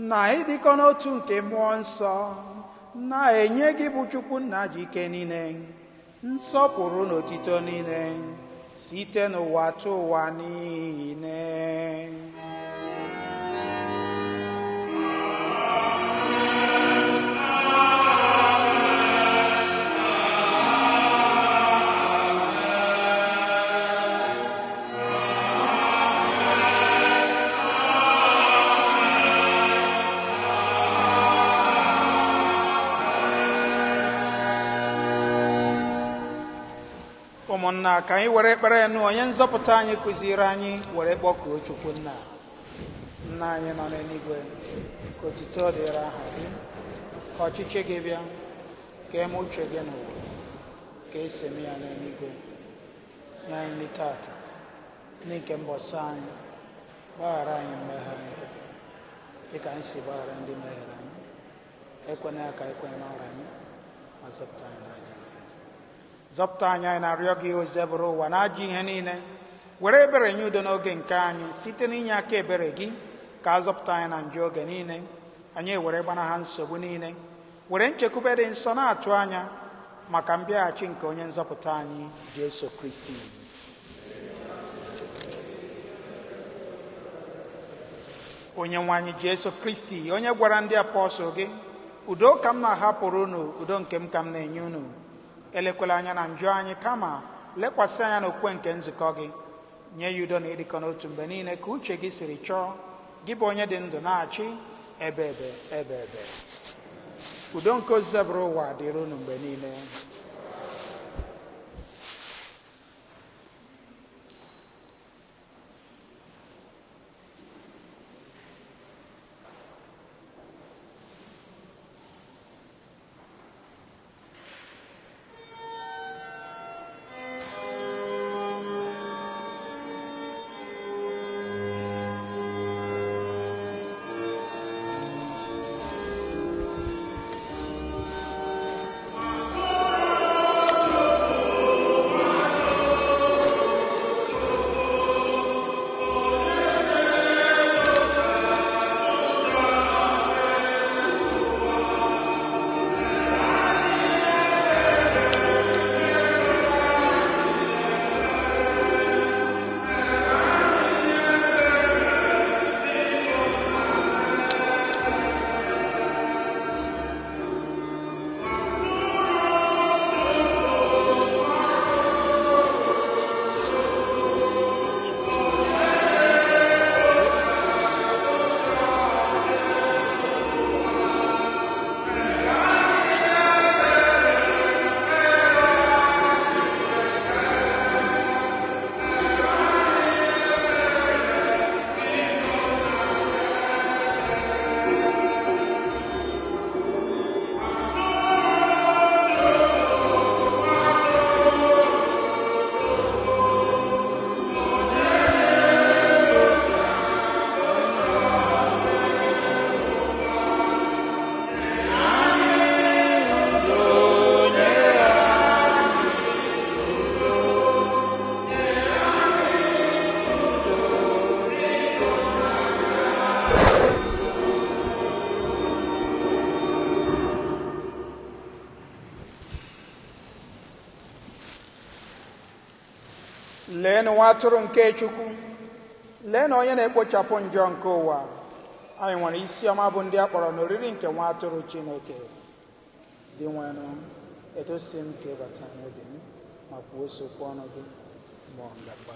na ịdịkọ n'otu nke mmụọ nsọ, na-enye gị bụ Chukwu nna ji ike niile, nsọpụrụ na otito niile, site n'ụwa tụ ụwa niile. Ụmụnna, ka anyị were ekpere nụ onye nzọpụta anyị kụziri anyị were kpọkuo Chukwu nna. nna anyị nọ n'eluigwe, ka otuto dịrị aha gị, ka ọchịchị gị bịa, ka eme uche gị n'ụwa ka esi eme ya n'eluigwe. Nye anyị nri tata, nri nke mbọsị anyị, gbaghara anyị mmehie anyị dịka anyị si gbaghara ndị mehiere anyị, ekwena ya ka anyị kwenye n'ọrịa anyị, ma zọpụta anyị n'ajọ ife. Zọpụta anyị, anyị na-arịọ gị ozi ebere ụwa na ajọ ihe niile, were ebere nye udo n'oge nke anyị site n'inye aka ebere gị, ka a zọpụta anyị na njọ oge niile, anyị ewere gbanaha nsogbu niile, were nchekwube dị nsọ na-atụ anya maka mbịaghachi nke onye nzọpụta anyị Jesu Kristi. Onye nwe anyị Jesu Kristi, onye gwara ndị apọstọl gị, udo ka m na-ahapụrụ unu, udo nke m ka m na-enye unu, elekwala anya na njọ anyị, kama lekwasị anya n'okwe nke nzukọ gị. Nye ya udo na ịdịkọ n'otu mgbe niile ka uche gị siri chọọ, gị bụ onye dị ndụ na-achị ebe ebe. Udo nke ozizi ebere ụwa dịrị unu mgbe niile. Leenụ nwa atụrụ nke Chukwu, leenụ onye na-ekpochapụ njọ nke ụwa. Anyị nwere isi ọma bụ ndị a kpọrọ n'oriri nke nwa atụrụ Chineke. Dị nwenụ, etosi m ka ịbata n'obi m, ma kwuo sokwu ọnụ gị mmụọ ngakpa.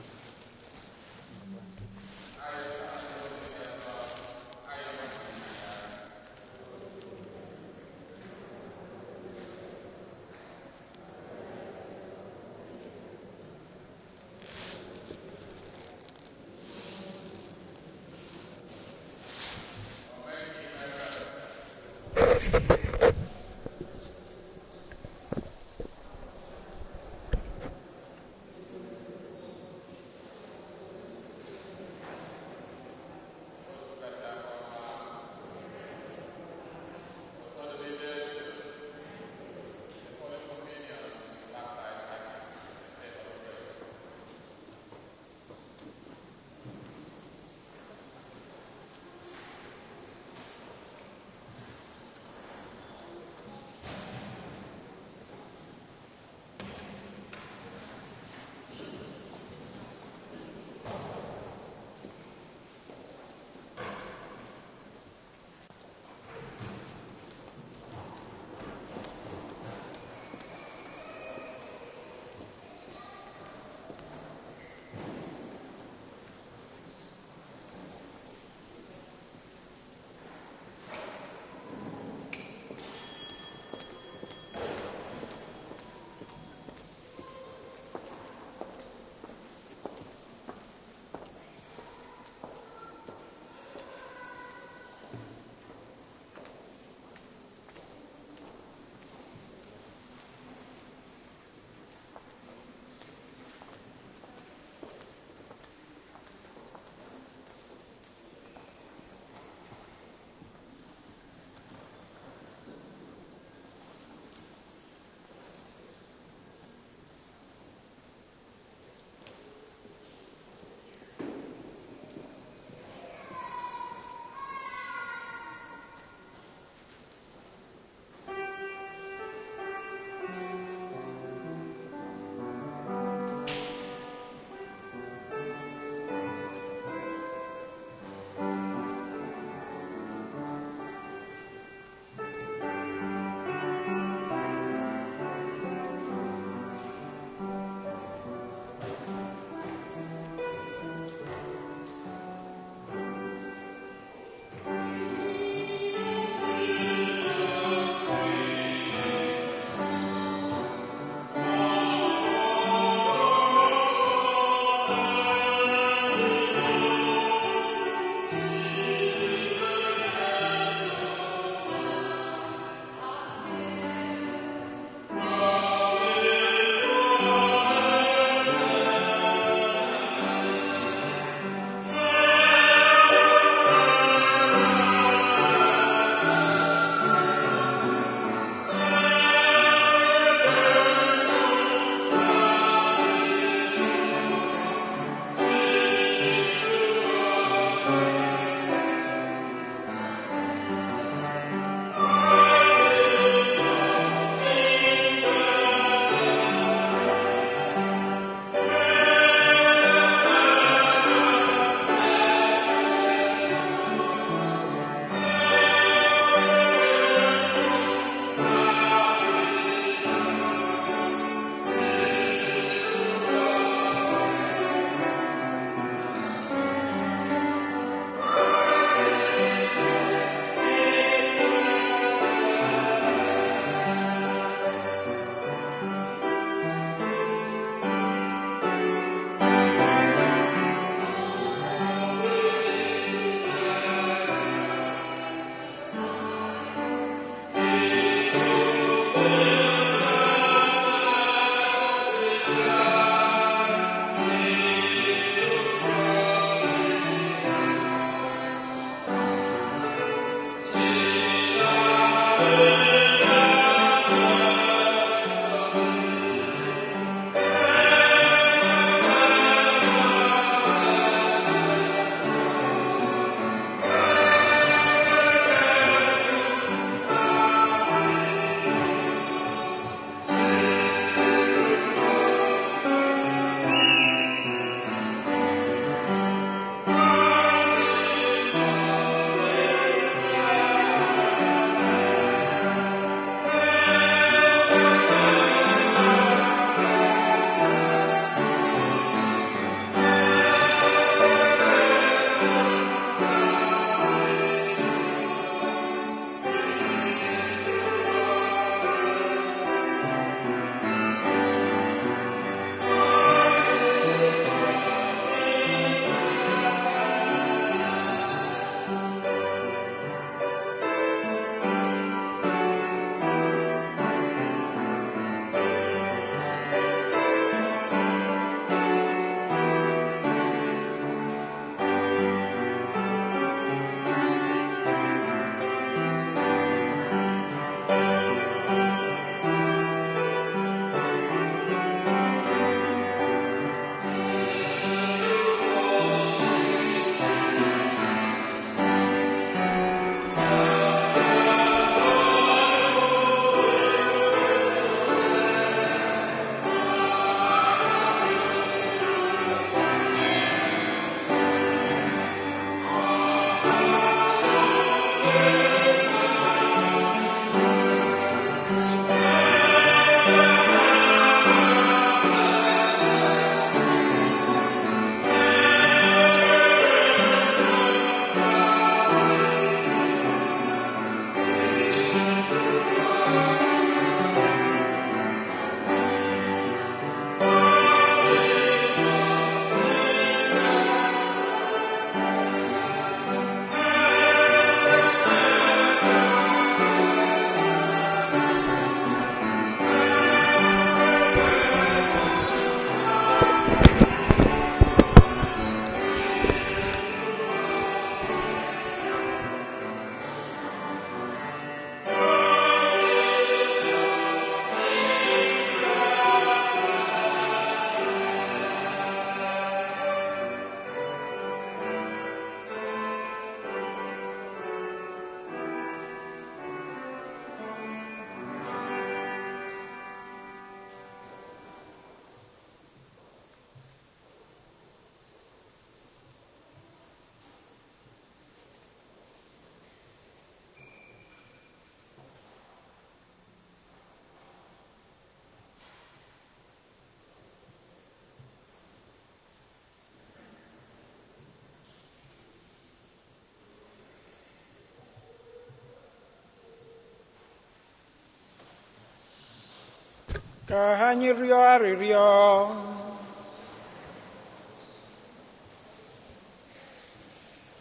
Ka anyị rịọ arịrịọ.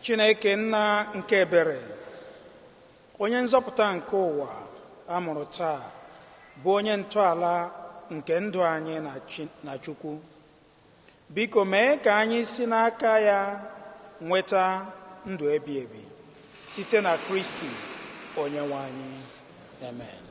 Chineke nna nke ebere, onye nzọpụta nke ụwa amụrụ taa, bụ onye ntọala nke ndụ anyị na Chukwu, biko mee ka anyị si n'aka ya nweta ndụ ebi ebi site na Kristi onye nwe anyị. Amen.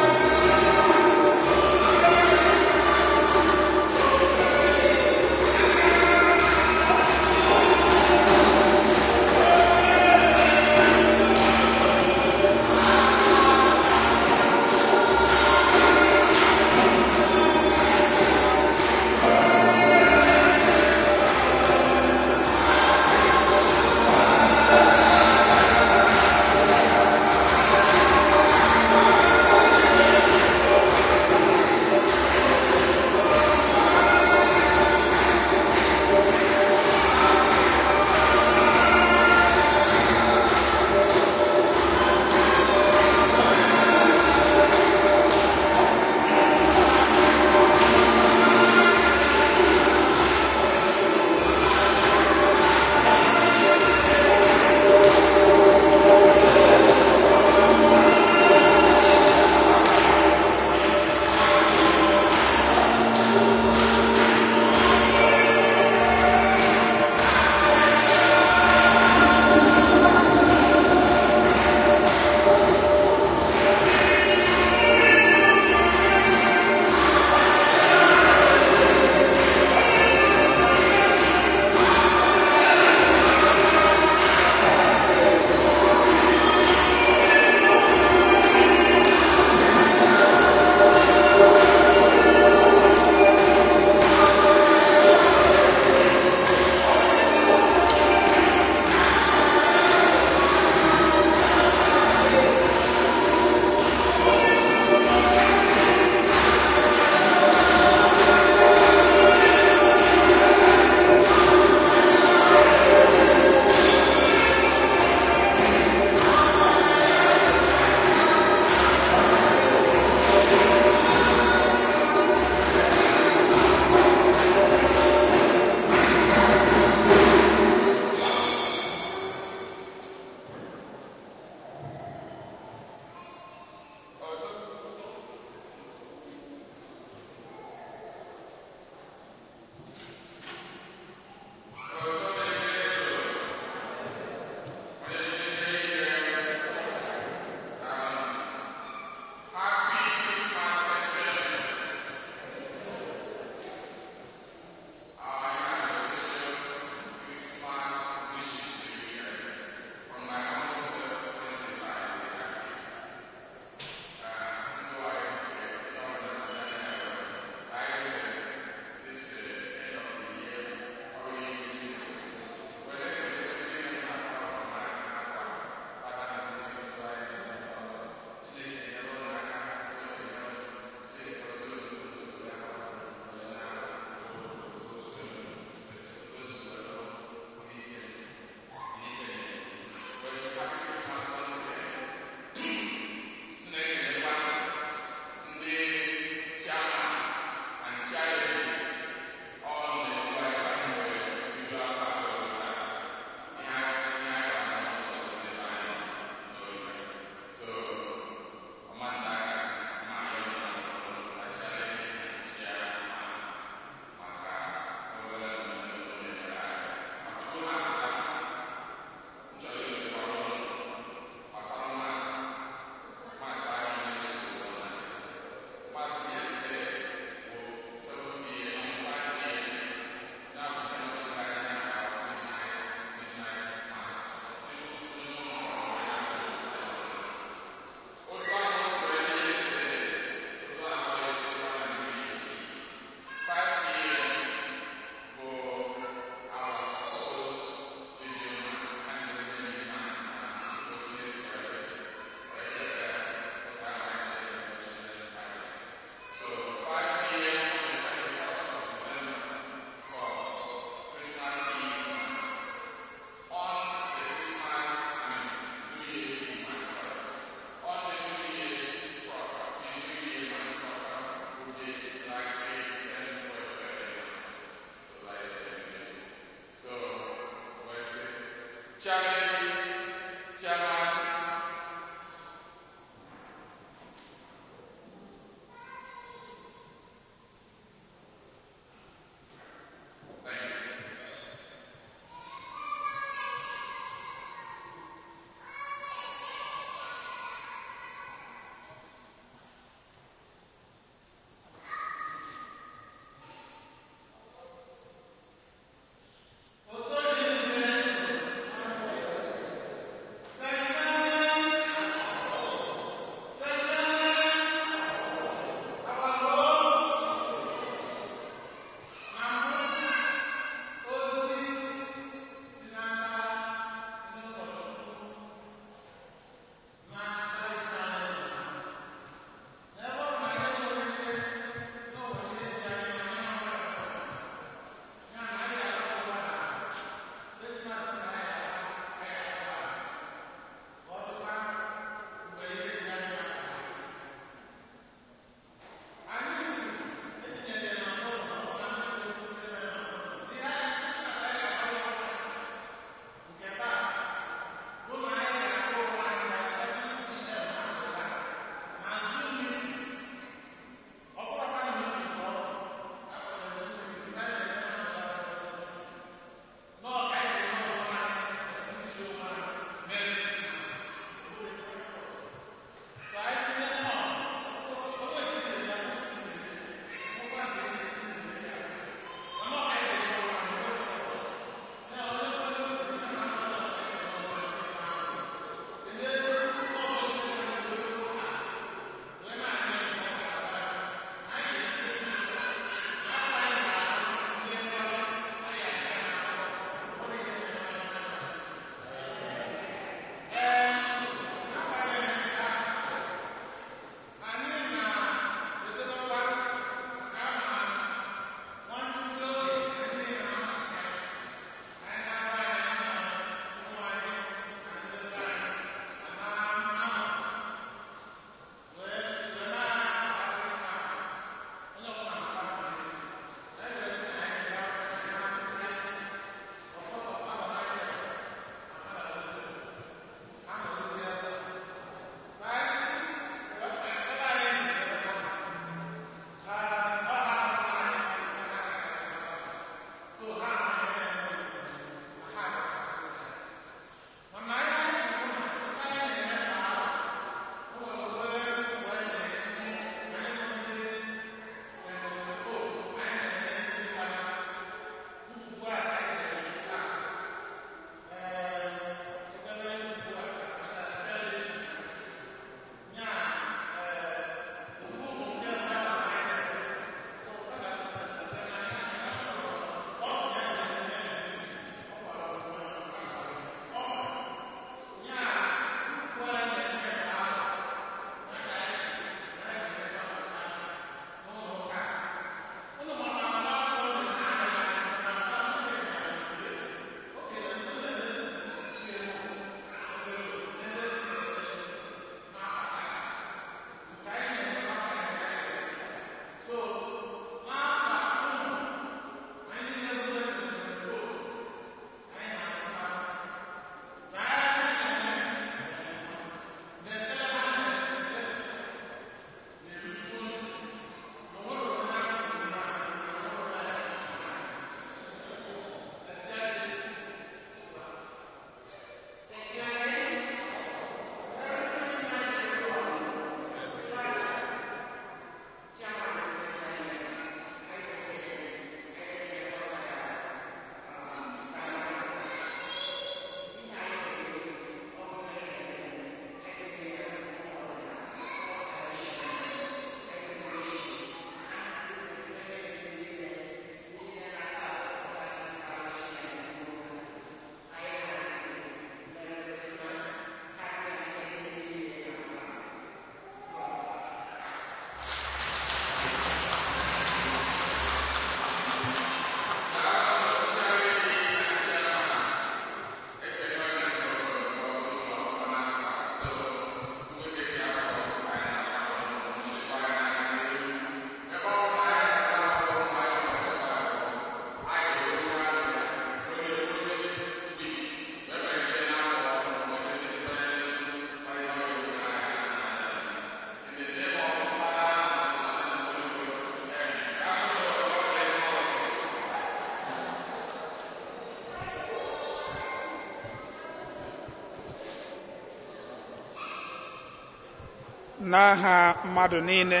N'aha mmadụ niile,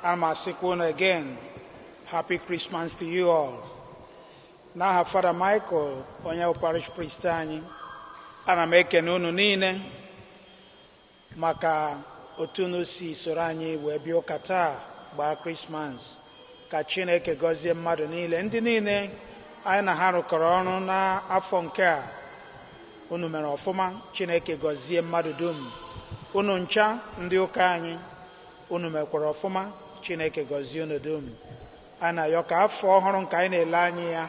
ana m asịkwa unu again, Happy Christmas to you all. N'aha Father Michael, onye bụ parish priest anyị, ana m ekene unu niile maka otu unu si soro anyị wee bịa ụka taa gbaa Christmas. Ka Chineke gọzie mmadụ niile, ndị niile anyị na ha rụkọrọ ọrụ n'afọ nke a. Unu mere ọfụma, Chineke gọzie mmadụ dum. Unu ncha ndị ụka anyị, unu mekwara ọfụma, Chineke gọzie unu dum. A na-ayọ ka afọ ọhụrụ nke anyị na-ele anya ya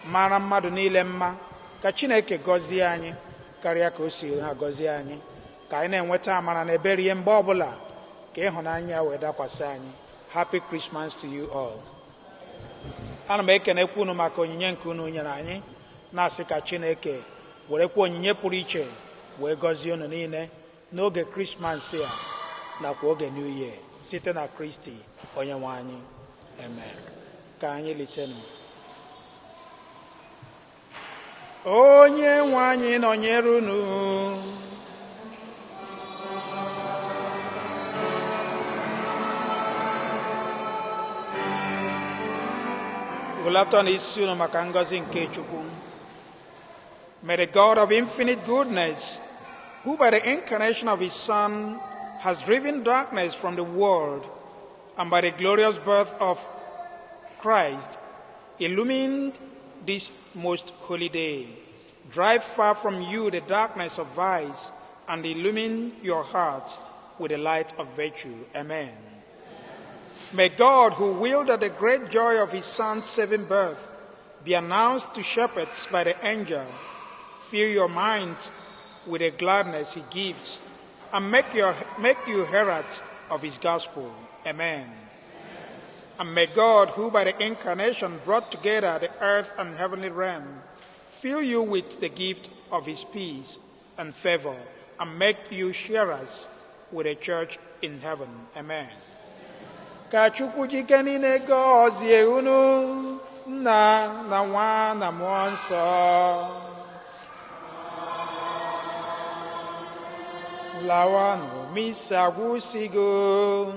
mara mmadụ niile mma, ka Chineke gọzie anyị karịa ka o si ha gọzie anyị, ka anyị na-enweta amara na ebere ihe mgbe ọbụla, ka ịhụnanya wee dakwasị anyị. Happy Christmas to you all. Ana m ekenekwa unu maka onyinye nke unu nyere anyị, na-asị ka Chineke werekwa onyinye pụrụ iche wee gọzie unu niile n'oge Krismas a nakwa oge New Year, site na Kristi onye nwe anyị. Amen. Ka anyị litenu. Onye nwe anyị nọnyere unu. Gụlatọ na isi unu maka ngọzi nke Chukwu. May the God of infinite goodness, who by the incarnation of his Son has driven darkness from the world, and by the glorious birth of Christ illumined this most holy day, drive far from you the darkness of vice and illumine your hearts with the light of virtue. Amen. May God, who willed that the great joy of his Son's saving birth be announced to shepherds by the angel, fill your minds with the gladness he gives, and make you heralds of his gospel. Amen. And may God, who by the incarnation brought together the earth and heavenly realm, fill you with the gift of his peace and favor, and make you sharers with a church in heaven. Amen. Ka Chukwu jike niile gọzie unu, Nna na Nwa na Mmụọ Nsọ. Lawanụ misa gwụsigo.